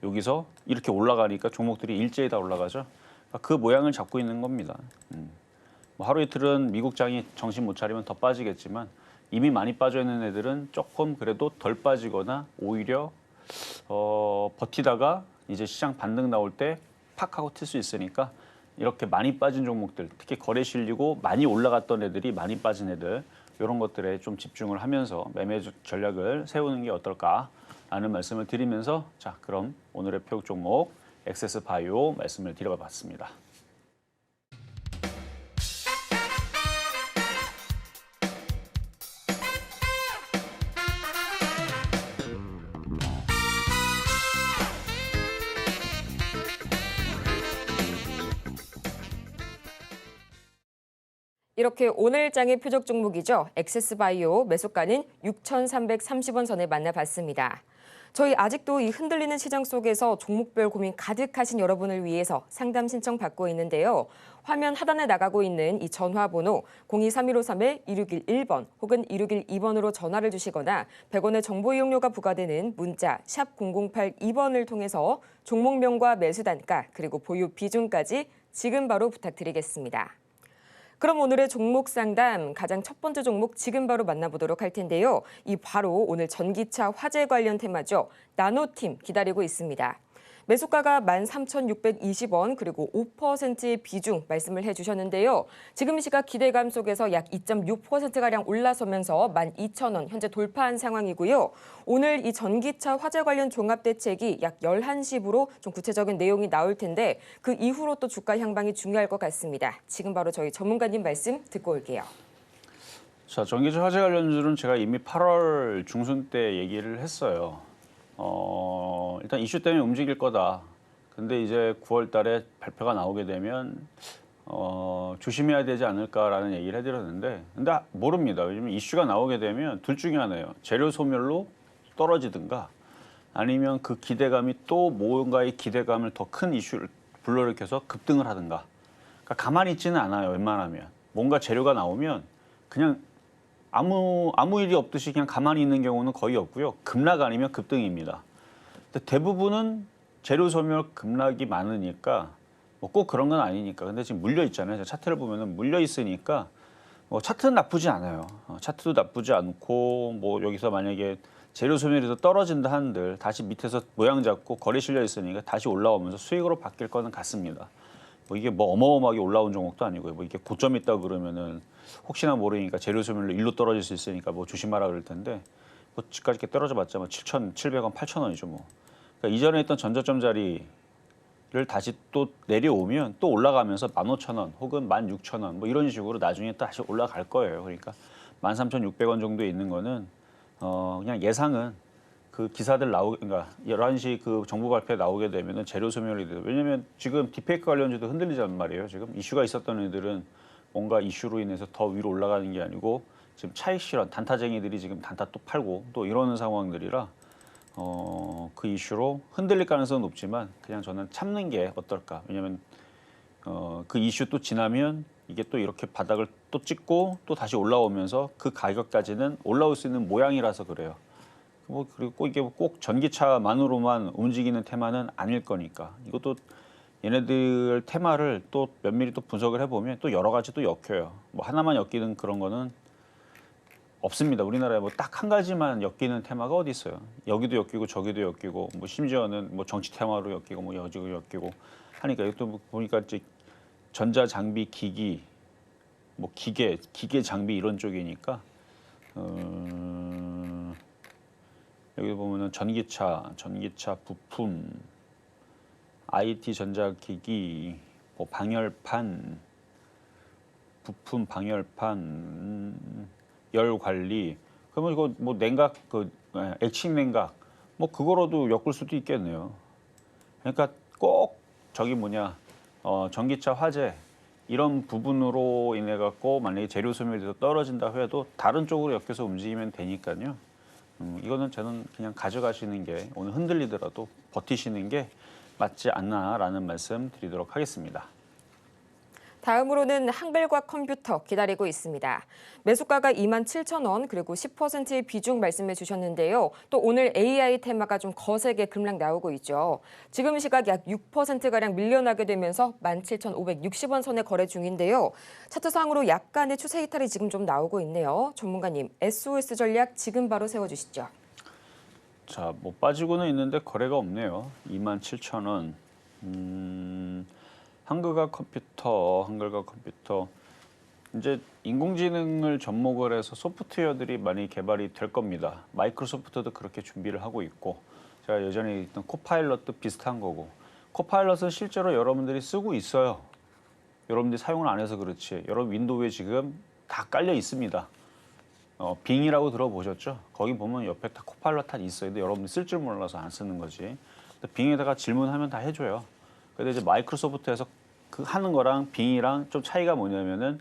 여기서 이렇게 올라가니까 종목들이 일제히 다 올라가죠. 그 모양을 잡고 있는 겁니다. 뭐 하루 이틀은 미국 장이 정신 못 차리면 더 빠지겠지만 이미 많이 빠져 있는 애들은 조금 그래도 덜 빠지거나 오히려 버티다가 이제 시장 반등 나올 때 팍 하고 튈 수 있으니까 이렇게 많이 빠진 종목들, 특히 거래 실리고 많이 올라갔던 애들이 많이 빠진 애들 이런 것들에 좀 집중을 하면서 매매 전략을 세우는 게 어떨까 하는 말씀을 드리면서 자, 그럼 오늘의 표역 종목 액세스 바이오 말씀을 드려봤습니다. 이렇게 오늘 장의 표적 종목이죠. 액세스 바이오 매수가는 6,330원 선에 만나봤습니다. 저희 아직도 이 흔들리는 시장 속에서 종목별 고민 가득하신 여러분을 위해서 상담 신청 받고 있는데요. 화면 하단에 나가고 있는 이 전화번호 0231-2611번 혹은 2612번으로 전화를 주시거나 100원의 정보 이용료가 부과되는 문자 샵 0082번을 통해서 종목명과 매수 단가 그리고 보유 비중까지 지금 바로 부탁드리겠습니다. 그럼 오늘의 종목 상담 가장 첫 번째 종목 지금 바로 만나보도록 할 텐데요. 이 바로 오늘 전기차 화재 관련 테마죠. 나노팀 기다리고 있습니다. 매수가가 13,620원 그리고 5%의 비중 말씀을 해주셨는데요. 지금 이 시각 기대감 속에서 약 2.6%가량 올라서면서 12,000원 현재 돌파한 상황이고요. 오늘 이 전기차 화재 관련 종합대책이 약 11시부로 좀 구체적인 내용이 나올 텐데 그 이후로 또 주가 향방이 중요할 것 같습니다. 지금 바로 저희 전문가님 말씀 듣고 올게요. 자, 전기차 화재 관련주는 제가 이미 8월 중순 때 얘기를 했어요. 일단 이슈 때문에 움직일 거다. 근데 이제 9월 달에 발표가 나오게 되면 조심해야 되지 않을까라는 얘기를 해드렸는데 근데 모릅니다. 왜냐면 이슈가 나오게 되면 둘 중에 하나예요. 재료 소멸로 떨어지든가 아니면 그 기대감이 또 뭔가의 기대감을 더 큰 이슈를 불러일으켜서 급등을 하든가. 그러니까 가만히 있지는 않아요. 웬만하면. 뭔가 재료가 나오면 그냥 아무 일이 없듯이 그냥 가만히 있는 경우는 거의 없고요. 급락 아니면 급등입니다. 근데 대부분은 재료 소멸 급락이 많으니까 뭐 꼭 그런 건 아니니까. 근데 지금 물려 있잖아요. 차트를 보면은 물려 있으니까 뭐 차트는 나쁘지 않아요. 차트도 나쁘지 않고 뭐 여기서 만약에 재료 소멸에서 떨어진다 한들 다시 밑에서 모양 잡고 거래 실려 있으니까 다시 올라오면서 수익으로 바뀔 거는 같습니다. 뭐 이게 뭐 어마어마하게 올라온 종목도 아니고요. 뭐 이게 고점 있다 그러면은 혹시나 모르니까 재료 소멸로 일로 떨어질 수 있으니까 뭐 조심하라 그럴 텐데 뭐 지금까지 이렇게 떨어져봤자 뭐 7,700원, 8,000원이죠 뭐. 그러니까 이전에 있던 전저점 자리를 다시 또 내려오면 또 올라가면서 15,000원 혹은 16,000원 뭐 이런 식으로 나중에 다시 올라갈 거예요. 그러니까 13,600원 정도에 있는 거는 그냥 예상은 그 기사들 그러니까 11시 그 정부 발표에 나오게 되면은 재료 소멸이 돼요. 왜냐면 지금 딥페이크 관련주도 흔들리단 말이에요. 지금 이슈가 있었던 애들은 뭔가 이슈로 인해서 더 위로 올라가는 게 아니고 지금 차익 실현, 단타쟁이들이 지금 단타 또 팔고 또 이러는 상황들이라 그 이슈로 흔들릴 가능성은 높지만 그냥 저는 참는 게 어떨까. 왜냐하면 그 이슈 또 지나면 이게 또 이렇게 바닥을 또 찍고 또 다시 올라오면서 그 가격까지는 올라올 수 있는 모양이라서 그래요. 뭐 그리고 이게 꼭 전기차만으로만 움직이는 테마는 아닐 거니까 이것도 얘네들 테마를 또 면밀히 또 분석을 해보면 또 여러 가지 또 엮여요. 뭐 하나만 엮이는 그런 거는 없습니다. 우리나라에 뭐 딱 한 가지만 엮이는 테마가 어디 있어요? 여기도 엮이고 저기도 엮이고 뭐 심지어는 뭐 정치 테마로 엮이고 뭐 여지고 엮이고 하니까 이것도 보니까 이제 전자 장비 기기 뭐 기계 장비 이런 쪽이니까 여기 보면은 전기차 부품, IT 전자기기, 뭐 방열판, 부품 방열판, 열 관리. 그러면 이거 뭐 냉각 액식 냉각 뭐 그거로도 엮을 수도 있겠네요. 그러니까 꼭 저기 전기차 화재 이런 부분으로 인해 갖고 만약에 재료 소멸이 돼서 떨어진다 해도 다른 쪽으로 엮여서 움직이면 되니까요. 이거는 저는 그냥 가져가시는 게 오늘 흔들리더라도 버티시는 게 맞지 않나라는 말씀 드리도록 하겠습니다. 다음으로는 한글과 컴퓨터 기다리고 있습니다. 매수가가 27,000원 그리고 10%의 비중 말씀해 주셨는데요. 또 오늘 AI 테마가 좀 거세게 급락 나오고 있죠. 지금 시각 약 6%가량 밀려나게 되면서 17,560원 선에 거래 중인데요. 차트상으로 약간의 추세 이탈이 지금 좀 나오고 있네요. 전문가님, SOS 전략 지금 바로 세워주시죠. 자, 뭐 빠지고는 있는데 거래가 없네요. 27,000원. 한글과 컴퓨터. 이제 인공지능을 접목을 해서 소프트웨어들이 많이 개발이 될 겁니다. 마이크로소프트도 그렇게 준비를 하고 있고 제가 예전에 있던 코파일럿도 비슷한 거고 코파일럿은 실제로 여러분들이 쓰고 있어요. 여러분들이 사용을 안 해서 그렇지. 여러분 윈도우에 지금 다 깔려 있습니다. 빙이라고 들어보셨죠? 거기 보면 옆에 다 코파일럿 다 있어요. 근데 여러분들이 쓸 줄 몰라서 안 쓰는 거지. 빙에다가 질문하면 다 해줘요. 근데 이제 마이크로소프트에서 그 하는 거랑 빙이랑 좀 차이가 뭐냐면은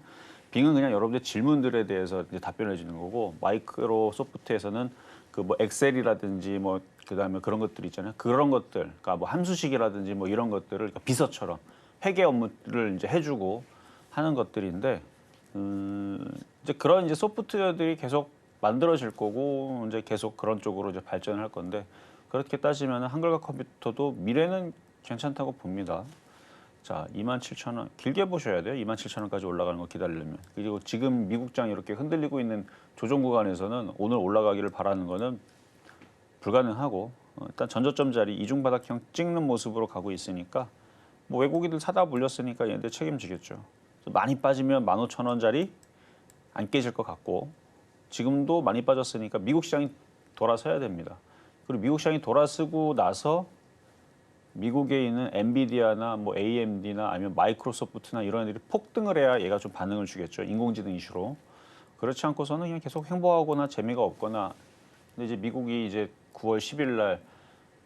빙은 그냥 여러분들 질문들에 대해서 이제 답변해 주는 거고 마이크로소프트에서는 그 뭐 엑셀이라든지 뭐 그다음에 그런 것들 있잖아요. 그런 것들, 그러니까 뭐 함수식이라든지 뭐 이런 것들을 그러니까 비서처럼 회계 업무를 이제 해주고 하는 것들인데 이제 그런 이제 소프트웨어들이 계속 만들어질 거고 이제 계속 그런 쪽으로 이제 발전을 할 건데 그렇게 따지면 한글과 컴퓨터도 미래는 괜찮다고 봅니다. 자, 27,000원 길게 보셔야 돼요. 27,000원까지 올라가는 거 기다리려면. 그리고 지금 미국장 이렇게 흔들리고 있는 조정 구간에서는 오늘 올라가기를 바라는 거는 불가능하고 일단 전저점 자리 이중바닥형 찍는 모습으로 가고 있으니까 뭐 외국인들 사다 물렸으니까 얘네들 책임지겠죠. 많이 빠지면 15,000원짜리 안 깨질 것 같고 지금도 많이 빠졌으니까 미국 시장이 돌아서야 됩니다. 그리고 미국 시장이 돌아서고 나서 미국에 있는 엔비디아나 뭐 AMD나 아니면 마이크로소프트나 이런 애들이 폭등을 해야 얘가 좀 반응을 주겠죠. 인공지능 이슈로. 그렇지 않고서는 그냥 계속 행보하거나 재미가 없거나. 근데 이제 미국이 이제 9월 10일 날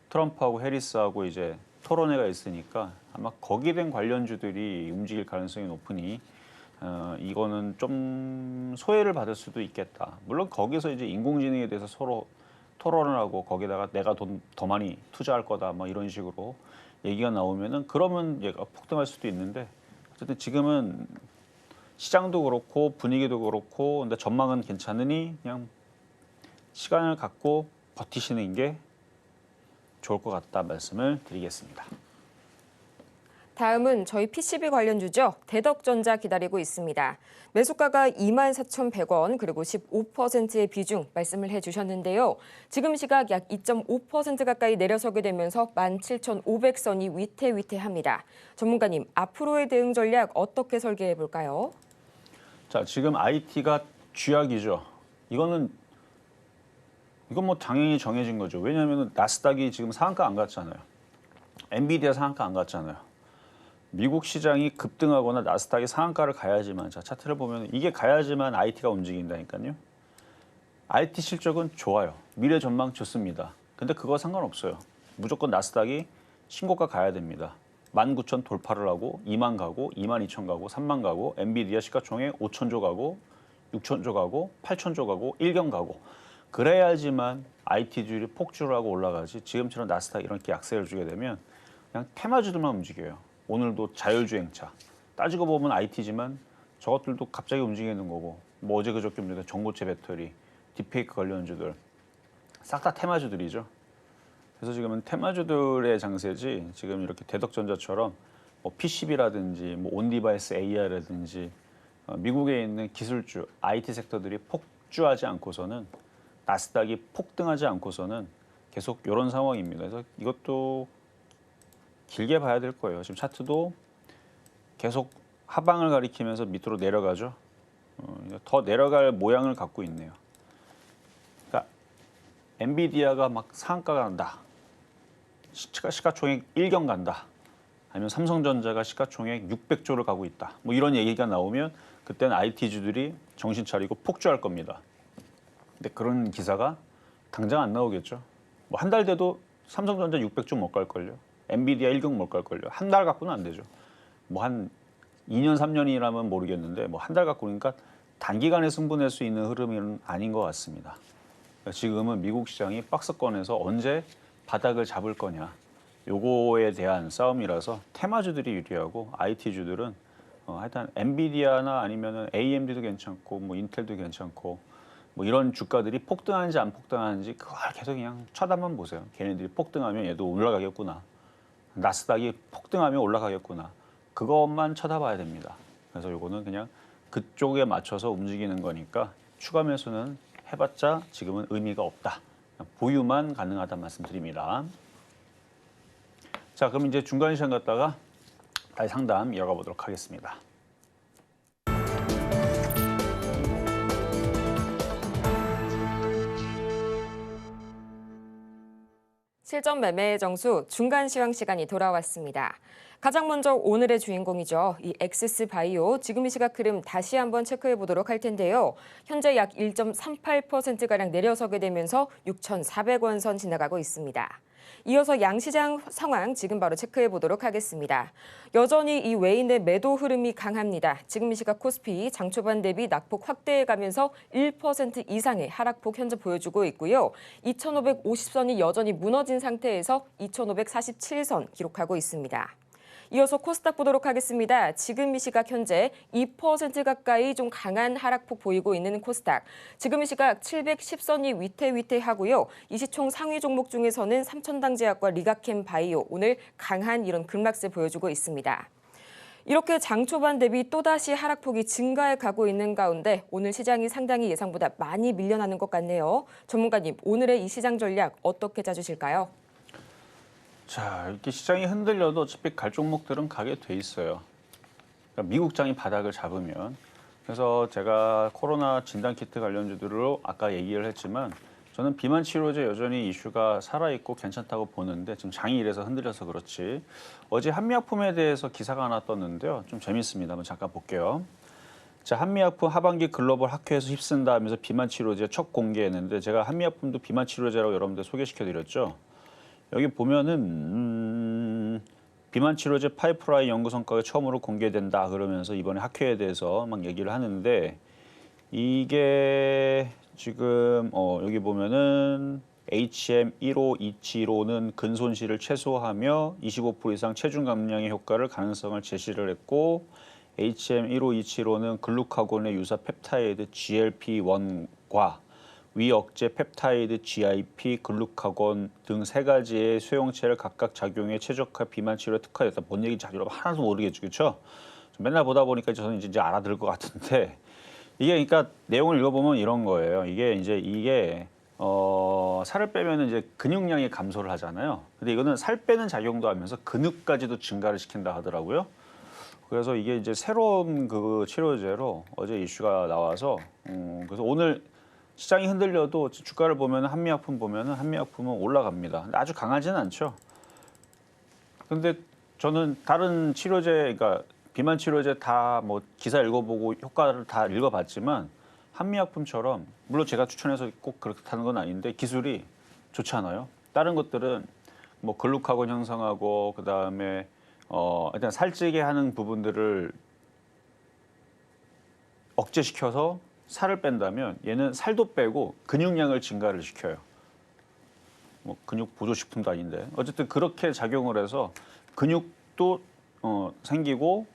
트럼프하고 해리스하고 이제 토론회가 있으니까 아마 거기에 된 관련주들이 움직일 가능성이 높으니 이거는 좀 소외를 받을 수도 있겠다. 물론 거기서 이제 인공지능에 대해서 서로 토론을 하고 거기다가 내가 돈 더 많이 투자할 거다 뭐 이런 식으로 얘기가 나오면은 그러면 얘가 폭등할 수도 있는데 어쨌든 지금은 시장도 그렇고 분위기도 그렇고 근데 전망은 괜찮으니 그냥 시간을 갖고 버티시는 게 좋을 것 같다 말씀을 드리겠습니다. 다음은 저희 PCB 관련주죠. 대덕전자 기다리고 있습니다. 매수가가 24,100원 그리고 15%의 비중 말씀을 해주셨는데요. 지금 시각 약 2.5% 가까이 내려서게 되면서 17,500선이 위태위태합니다. 전문가님, 앞으로의 대응 전략 어떻게 설계해 볼까요? 자, 지금 IT가 쥐약이죠. 이건 뭐 당연히 정해진 거죠. 왜냐하면 나스닥이 지금 상한가 안 갔잖아요. 엔비디아 상한가 안 갔잖아요. 미국 시장이 급등하거나 나스닥이 상한가를 가야지만 자 차트를 보면 이게 가야지만 IT가 움직인다니까요. IT 실적은 좋아요. 미래 전망 좋습니다. 근데 그거 상관없어요. 무조건 나스닥이 신고가 가야 됩니다. 19,000 돌파를 하고 2만 가고 22,000 가고 3만 가고 엔비디아 시가총액 5천조 가고 6천조 가고 8천조 가고 1경 가고 그래야지만 IT주들이 폭주를 하고 올라가지 지금처럼 나스닥 이렇게 약세를 주게 되면 그냥 테마주들만 움직여요. 오늘도 자율주행차 따지고 보면 IT지만 저것들도 갑자기 움직이는 거고 뭐 어제 그저께 움직인 전고체 배터리, 딥페이크 관련주들 싹 다 테마주들이죠. 그래서 지금은 테마주들의 장세지 지금 이렇게 대덕전자처럼 뭐 PCB라든지 뭐 온디바이스 AI라든지 미국에 있는 기술주, IT 섹터들이 폭주하지 않고서는 나스닥이 폭등하지 않고서는 계속 이런 상황입니다. 그래서 이것도 길게 봐야 될 거예요. 지금 차트도 계속 하방을 가리키면서 밑으로 내려가죠. 더 내려갈 모양을 갖고 있네요. 그러니까 엔비디아가 막 상한가가 난다. 시가총액 1경 간다. 아니면 삼성전자가 시가총액 600조를 가고 있다. 뭐 이런 얘기가 나오면 그때는 IT주들이 정신 차리고 폭주할 겁니다. 근데 그런 기사가 당장 안 나오겠죠. 뭐 한 달 돼도 삼성전자 600조 못 갈걸요. 엔비디아 1경 못 갈걸요. 한 달 갖고는 안 되죠. 뭐 한 2년, 3년이라면 모르겠는데 뭐 한 달 갖고 그러니까 단기간에 승부낼 수 있는 흐름은 아닌 것 같습니다. 지금은 미국 시장이 박스권에서 언제 바닥을 잡을 거냐 요거에 대한 싸움이라서 테마주들이 유리하고 IT주들은 하여튼 엔비디아나 아니면은 AMD도 괜찮고 뭐 인텔도 괜찮고 뭐 이런 주가들이 폭등하는지 안 폭등하는지 그걸 계속 그냥 쳐다만 보세요. 걔네들이 폭등하면 얘도 올라가겠구나. 나스닥이 폭등하면 올라가겠구나. 그것만 쳐다봐야 됩니다. 그래서 요거는 그냥 그쪽에 맞춰서 움직이는 거니까 추가 매수는 해봤자 지금은 의미가 없다. 보유만 가능하다는 말씀드립니다. 자, 그럼 이제 중간 시간 갔다가 다시 상담 이어가 보도록 하겠습니다. 실전 매매의 정수 중간 시황 시간이 돌아왔습니다. 가장 먼저 오늘의 주인공이죠. 이 엑시스 바이오 지금 이 시각 흐름 다시 한번 체크해 보도록 할 텐데요. 현재 약 1.38%가량 내려서게 되면서 6,400원 선 지나가고 있습니다. 이어서 양시장 상황 지금 바로 체크해 보도록 하겠습니다. 여전히 이 외인의 매도 흐름이 강합니다. 지금 이 시각 코스피 장 초반 대비 낙폭 확대해 가면서 1% 이상의 하락폭 현재 보여주고 있고요. 2,550선이 여전히 무너진 상태에서 2,547선 기록하고 있습니다. 이어서 코스닥 보도록 하겠습니다. 지금 이 시각 현재 2% 가까이 좀 강한 하락폭 보이고 있는 코스닥. 지금 이 시각 710선이 위태위태하고요. 이 시총 상위 종목 중에서는 삼천당제약과 리가캠 바이오 오늘 강한 이런 급락세 보여주고 있습니다. 이렇게 장 초반 대비 또다시 하락폭이 증가해 가고 있는 가운데 오늘 시장이 상당히 예상보다 많이 밀려나는 것 같네요. 전문가님, 오늘의 이 시장 전략 어떻게 짜주실까요? 자, 이렇게 시장이 흔들려도 어차피 갈 종목들은 가게 돼 있어요. 그러니까 미국장이 바닥을 잡으면. 그래서 제가 코로나 진단키트 관련주들로 아까 얘기를 했지만 저는 비만 치료제 여전히 이슈가 살아있고 괜찮다고 보는데 지금 장이 이래서 흔들려서 그렇지. 어제 한미약품에 대해서 기사가 하나 떴는데요. 좀 재밌습니다. 한번 잠깐 볼게요. 자, 한미약품 하반기 글로벌 학회에서 휩쓴다 하면서 비만 치료제 첫 공개했는데 제가 한미약품도 비만 치료제라고 여러분들 소개시켜드렸죠. 여기 보면은 비만 치료제 파이프라인 연구 성과가 처음으로 공개된다 그러면서 이번에 학회에 대해서 막 얘기를 하는데 이게 지금 여기 보면은 HM1527호는 근손실을 최소화하며 25% 이상 체중 감량의 효과를 가능성을 제시를 했고 HM1527호는 글루카곤의 유사 펩타이드 GLP-1과 위억제 펩타이드, GIP, 글루카곤 등 세 가지의 수용체를 각각 작용해 최적화 비만 치료에 특화됐다. 뭔 얘기인지 여러분 하나도 모르겠죠, 그렇죠? 맨날 보다 보니까 저는 이제 알아들 것 같은데 이게 그러니까 내용을 읽어보면 이런 거예요. 이게 살을 빼면 이제 근육량이 감소를 하잖아요. 근데 이거는 살 빼는 작용도 하면서 근육까지도 증가를 시킨다 하더라고요. 그래서 이게 이제 새로운 그 치료제로 어제 이슈가 나와서 그래서 오늘 시장이 흔들려도 주가를 보면 한미약품 보면은 한미약품은 올라갑니다. 근데 아주 강하지는 않죠. 근데 저는 다른 치료제, 그러니까 비만 치료제 다 뭐 기사 읽어보고 효과를 다 읽어봤지만 한미약품처럼 물론 제가 추천해서 꼭 그렇다는 건 아닌데 기술이 좋지 않아요. 다른 것들은 뭐 글루카곤 형성하고 그다음에 일단 살찌게 하는 부분들을 억제시켜서 살을 뺀다면 얘는 살도 빼고 근육량을 증가를 시켜요. 뭐 근육 보조식품도 아닌데 어쨌든 그렇게 작용을 해서 근육도 생기고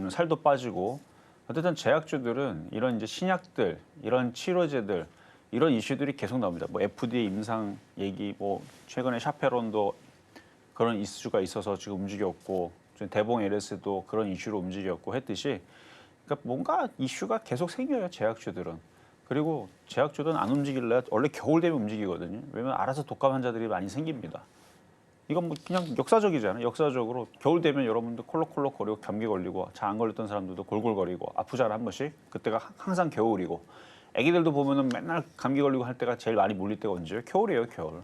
살도 빠지고 어쨌든 제약주들은 이런 이제 신약들, 이런 치료제들 이런 이슈들이 계속 나옵니다. 뭐 FDA 임상 얘기, 뭐 최근에 샤페론도 그런 이슈가 있어서 지금 움직였고 대봉 LS도 그런 이슈로 움직였고 했듯이 그러니까 뭔가 이슈가 계속 생겨요. 제약주들은. 그리고 제약주들은 안 움직일래 원래 겨울 되면 움직이거든요. 왜냐면 알아서 독감 환자들이 많이 생깁니다. 이건 뭐 그냥 역사적이잖아요. 역사적으로 겨울 되면 여러분들 콜록콜록 거리고 감기 걸리고 잘 안 걸렸던 사람들도 골골거리고 아프잖아 한 번씩. 그때가 항상 겨울이고 애기들도 보면은 맨날 감기 걸리고 할 때가 제일 많이 몰릴 때가 언제예요? 겨울이에요, 겨울.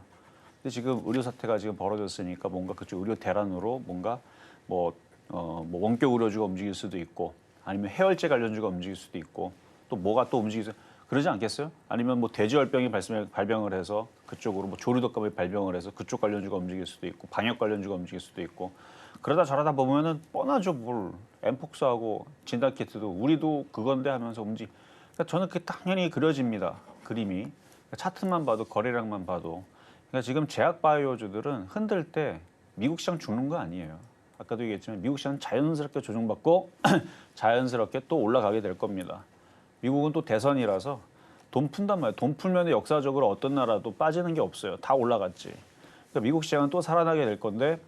근데 지금 의료 사태가 지금 벌어졌으니까 뭔가 그쪽 의료 대란으로 뭔가 뭐 원격 의료주가 움직일 수도 있고 아니면 해열제 관련주가 움직일 수도 있고 또 뭐가 또 움직이서 그러지 않겠어요? 아니면 뭐 돼지열병이 발병을 해서 그쪽으로 뭐 조류독감이 발병을 해서 그쪽 관련주가 움직일 수도 있고 방역 관련주가 움직일 수도 있고 그러다 저러다 보면은 뻔하죠. 뭘 엠폭스하고 진단키트도 우리도 그건데 하면서 그러니까 저는 그게 당연히 그려집니다. 그림이. 그러니까 차트만 봐도 거래량만 봐도 그러니까 지금 제약 바이오주들은 흔들 때 미국 시장 죽는 거 아니에요. 아까도 얘기했지만 미국 시장은 자연스럽게 조정받고 자연스럽게 또 올라가게 될 겁니다. 미국은 또 대선이라서 돈 푼단 말이에요. 돈 풀면 역사적으로 어떤 나라도 빠지는 게 없어요. 다 올라갔지. 그러니까 미국 시장은 또 살아나게 될 건데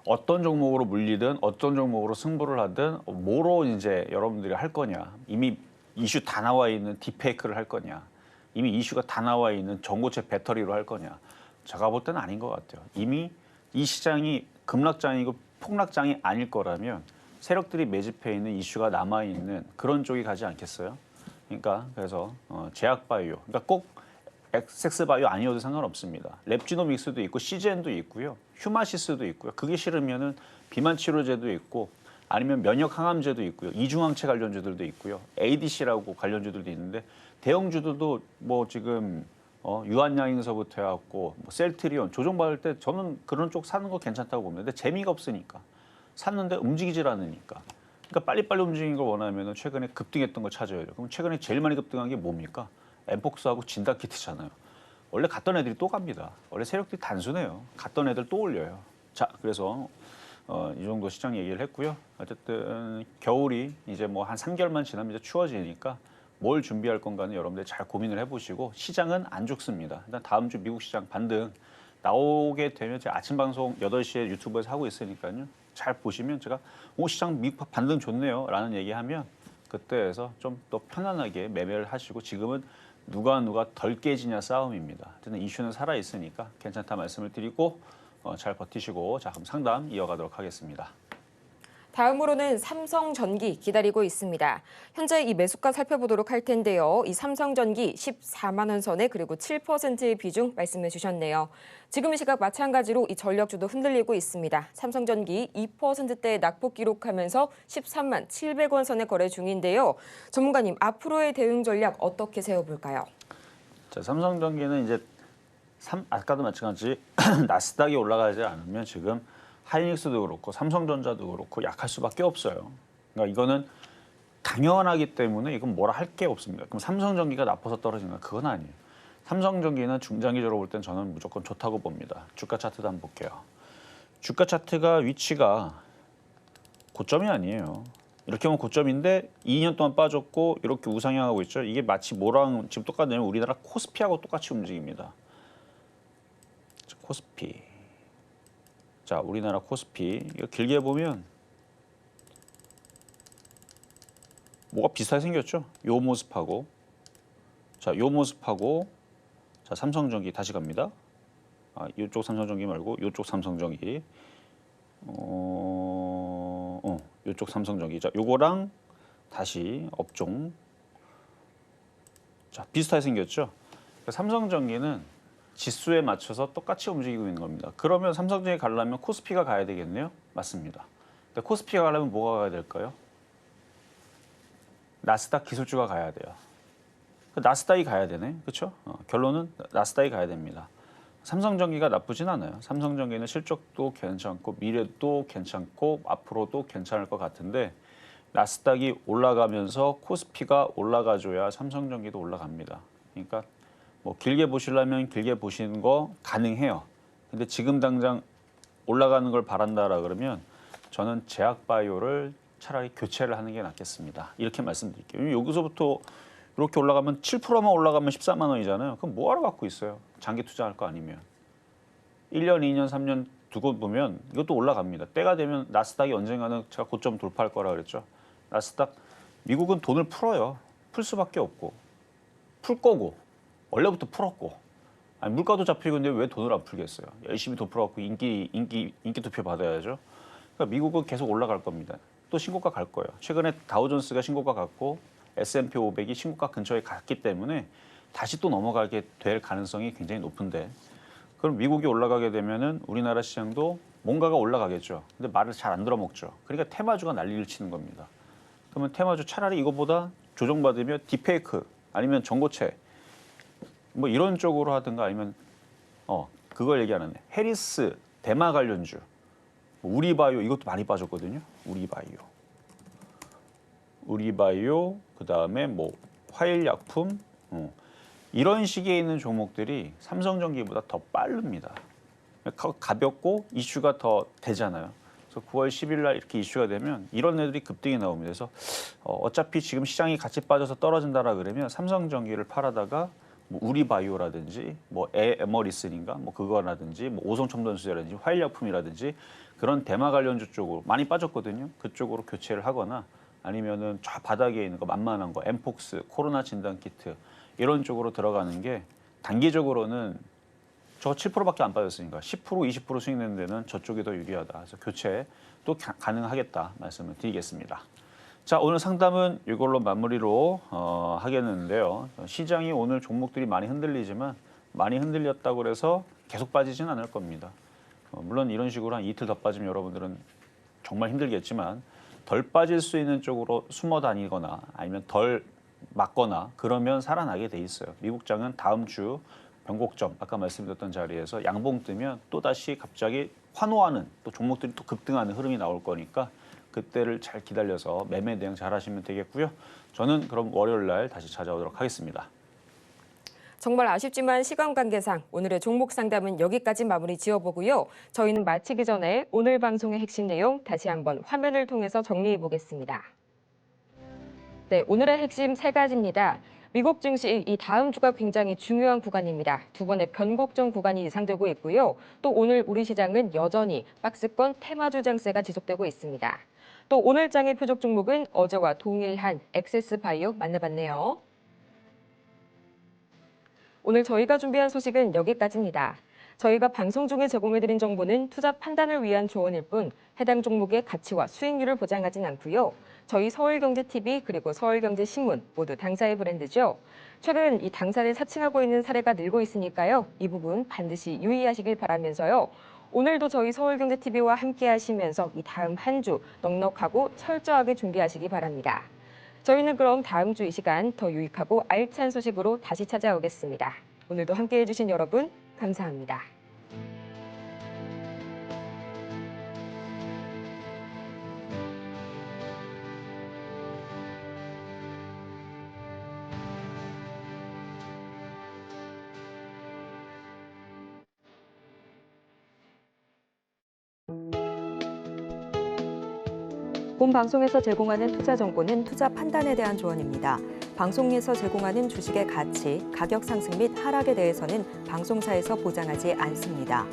어떤 종목으로 물리든 어떤 종목으로 승부를 하든 뭐로 이제 여러분들이 할 거냐. 이미 이슈 다 나와 있는 딥페이크를 할 거냐. 이미 이슈가 다 나와 있는 전고체 배터리로 할 거냐. 제가 볼 때는 아닌 것 같아요. 이미 이 시장이 급락장이고 폭락장이 아닐 거라면 세력들이 매집해 있는 이슈가 남아 있는 그런 쪽이 가지 않겠어요? 그러니까 그래서 제약 바이오, 그러니까 꼭 엑섹스 바이오 아니어도 상관없습니다. 랩지노믹스도 있고 CGN도 있고요, 휴마시스도 있고요. 그게 싫으면은 비만 치료제도 있고 아니면 면역 항암제도 있고요, 이중항체 관련주들도 있고요, ADC라고 관련주들도 있는데 대형주들도 뭐 지금 유한양행서부터 해갖고 뭐 셀트리온 조정받을 때 저는 그런 쪽 사는 거 괜찮다고 봅니다. 근데 재미가 없으니까. 샀는데 움직이질 않으니까. 그러니까 빨리빨리 움직이는 걸 원하면 최근에 급등했던 걸 찾아야 돼요. 그럼 최근에 제일 많이 급등한 게 뭡니까? 엠폭스하고 진다키트잖아요. 원래 갔던 애들이 또 갑니다. 원래 세력들이 단순해요. 갔던 애들 또 올려요. 자, 그래서 이 정도 시장 얘기를 했고요. 어쨌든 겨울이 이제 뭐 한 3개월만 지나면 이제 추워지니까 뭘 준비할 건가는 여러분들 잘 고민을 해보시고 시장은 안 죽습니다. 일단 다음 주 미국 시장 반등 나오게 되면 제가 아침 방송 8시에 유튜브에서 하고 있으니까요. 잘 보시면 제가 시장 미국 반등 좋네요 라는 얘기하면 그때에서 좀 더 편안하게 매매를 하시고 지금은 누가 덜 깨지냐 싸움입니다. 어쨌든 이슈는 살아있으니까 괜찮다 말씀을 드리고 잘 버티시고 자 그럼 상담 이어가도록 하겠습니다. 다음으로는 삼성전기 기다리고 있습니다. 현재 이 매수가 살펴보도록 할 텐데요. 이 삼성전기 14만 원 선에 그리고 7%의 비중 말씀해 주셨네요. 지금 이 시각 마찬가지로 이 전력주도 흔들리고 있습니다. 삼성전기 2%대의 낙폭 기록하면서 13만 700원 선에 거래 중인데요. 전문가님, 앞으로의 대응 전략 어떻게 세워볼까요? 자, 삼성전기는 이제 아까도 마찬가지 나스닥이 올라가지 않으면 지금 하이닉스도 그렇고 삼성전자도 그렇고 약할 수밖에 없어요. 그러니까 이거는 당연하기 때문에 이건 뭐라 할 게 없습니다. 그럼 삼성전기가 나빠서 떨어진가? 그건 아니에요. 삼성전기는 중장기적으로 볼 땐 저는 무조건 좋다고 봅니다. 주가 차트도 한번 볼게요. 주가 차트가 위치가 고점이 아니에요. 이렇게 하면 고점인데 2년 동안 빠졌고 이렇게 우상향하고 있죠. 이게 마치 뭐랑 지금 똑같냐면 우리나라 코스피하고 똑같이 움직입니다. 코스피. 자, 우리나라 코스피 이거 길게 보면 뭐가 비슷하게 생겼죠? 요 모습하고 자, 요 모습하고 자, 삼성전기 다시 갑니다. 이쪽 삼성전기 말고 이쪽 삼성전기 이쪽 삼성전기 자, 요거랑 다시 업종 자, 비슷하게 생겼죠? 삼성전기는 지수에 맞춰서 똑같이 움직이고 있는 겁니다. 그러면 삼성전기 가려면 코스피가 가야 되겠네요? 맞습니다. 근데 코스피가 가려면 뭐가 가야 될까요? 나스닥 기술주가 가야 돼요. 나스닥이 가야 되네. 그렇죠? 결론은 나스닥이 가야 됩니다. 삼성전기가 나쁘진 않아요. 삼성전기는 실적도 괜찮고 미래도 괜찮고 앞으로도 괜찮을 것 같은데 나스닥이 올라가면서 코스피가 올라가줘야 삼성전기도 올라갑니다. 그러니까 뭐 길게 보시려면 길게 보시는 거 가능해요. 근데 지금 당장 올라가는 걸 바란다라 그러면 저는 제약바이오를 차라리 교체를 하는 게 낫겠습니다. 이렇게 말씀드릴게요. 여기서부터 이렇게 올라가면 7%만 올라가면 14만 원이잖아요. 그럼 뭐하러 갖고 있어요? 장기 투자할 거 아니면. 1년, 2년, 3년 두고 보면 이것도 올라갑니다. 때가 되면 나스닥이 언젠가는 제가 고점 돌파할 거라 그랬죠. 나스닥, 미국은 돈을 풀어요. 풀 수밖에 없고. 풀 거고. 원래부터 풀었고. 아니, 물가도 잡히고 있는데 왜 돈을 안 풀겠어요? 열심히 돈 풀어갖고 인기 투표 받아야죠. 그러니까 미국은 계속 올라갈 겁니다. 또 신고가 갈 거예요. 최근에 다우존스가 신고가 갔고 S&P 500이 신고가 근처에 갔기 때문에 다시 또 넘어가게 될 가능성이 굉장히 높은데 그럼 미국이 올라가게 되면은 우리나라 시장도 뭔가가 올라가겠죠. 근데 말을 잘 안 들어먹죠. 그러니까 테마주가 난리를 치는 겁니다. 그러면 테마주 차라리 이거보다 조정받으면 딥페이크 아니면 전고체 뭐 이런 쪽으로 하든가 아니면 그걸 얘기하는 해리스 대마 관련주 우리바이오 이것도 많이 빠졌거든요. 우리바이오 그다음에 뭐 화일약품 이런 식에 있는 종목들이 삼성전기보다 더 빠릅니다. 가볍고 이슈가 더 되잖아요. 그래서 9월 10일 날 이렇게 이슈가 되면 이런 애들이 급등이 나옵니다. 그래서 어차피 지금 시장이 같이 빠져서 떨어진다라 그러면 삼성전기를 팔아다가 뭐 우리바이오라든지 뭐 에머리슨인가 뭐 그거라든지 뭐 오송첨단수제라든지 화일약품이라든지 그런 대마 관련주 쪽으로 많이 빠졌거든요. 그쪽으로 교체를 하거나 아니면은 저 바닥에 있는 거 만만한 거 엠폭스 코로나 진단 키트 이런 쪽으로 들어가는 게 단기적으로는 저 7%밖에 안 빠졌으니까 10% 20% 수익 내는 데는 저쪽이 더 유리하다. 그래서 교체도 가능하겠다 말씀을 드리겠습니다. 자, 오늘 상담은 이걸로 마무리로 하겠는데요. 시장이 오늘 종목들이 많이 흔들리지만 많이 흔들렸다고 해서 계속 빠지진 않을 겁니다. 물론 이런 식으로 한 이틀 더 빠지면 여러분들은 정말 힘들겠지만 덜 빠질 수 있는 쪽으로 숨어 다니거나 아니면 덜 맞거나 그러면 살아나게 돼 있어요. 미국장은 다음 주 변곡점 아까 말씀드렸던 자리에서 양봉 뜨면 또다시 갑자기 환호하는 또 종목들이 또 급등하는 흐름이 나올 거니까 그때를 잘 기다려서 매매 대응 잘 하시면 되겠고요. 저는 그럼 월요일 날 다시 찾아오도록 하겠습니다. 정말 아쉽지만 시간 관계상 오늘의 종목 상담은 여기까지 마무리 지어보고요. 저희는 마치기 전에 오늘 방송의 핵심 내용 다시 한번 화면을 통해서 정리해 보겠습니다. 네, 오늘의 핵심 3가지입니다. 미국 증시 이 다음 주가 굉장히 중요한 구간입니다. 두 번의 변곡점 구간이 예상되고 있고요. 또 오늘 우리 시장은 여전히 박스권 테마주 장세가 지속되고 있습니다. 또 오늘 장의 표적 종목은 어제와 동일한 엑세스바이오 만나봤네요. 오늘 저희가 준비한 소식은 여기까지입니다. 저희가 방송 중에 제공해드린 정보는 투자 판단을 위한 조언일 뿐 해당 종목의 가치와 수익률을 보장하진 않고요. 저희 서울경제TV 그리고 서울경제신문 모두 당사의 브랜드죠. 최근 이 당사를 사칭하고 있는 사례가 늘고 있으니까요. 이 부분 반드시 유의하시길 바라면서요. 오늘도 저희 서울경제TV와 함께 하시면서 이 다음 한 주 넉넉하고 철저하게 준비하시기 바랍니다. 저희는 그럼 다음 주 이 시간 더 유익하고 알찬 소식으로 다시 찾아오겠습니다. 오늘도 함께해 주신 여러분 감사합니다. 본 방송에서 제공하는 투자 정보는 투자 판단에 대한 조언입니다. 방송에서 제공하는 주식의 가치, 가격 상승 및 하락에 대해서는 방송사에서 보장하지 않습니다.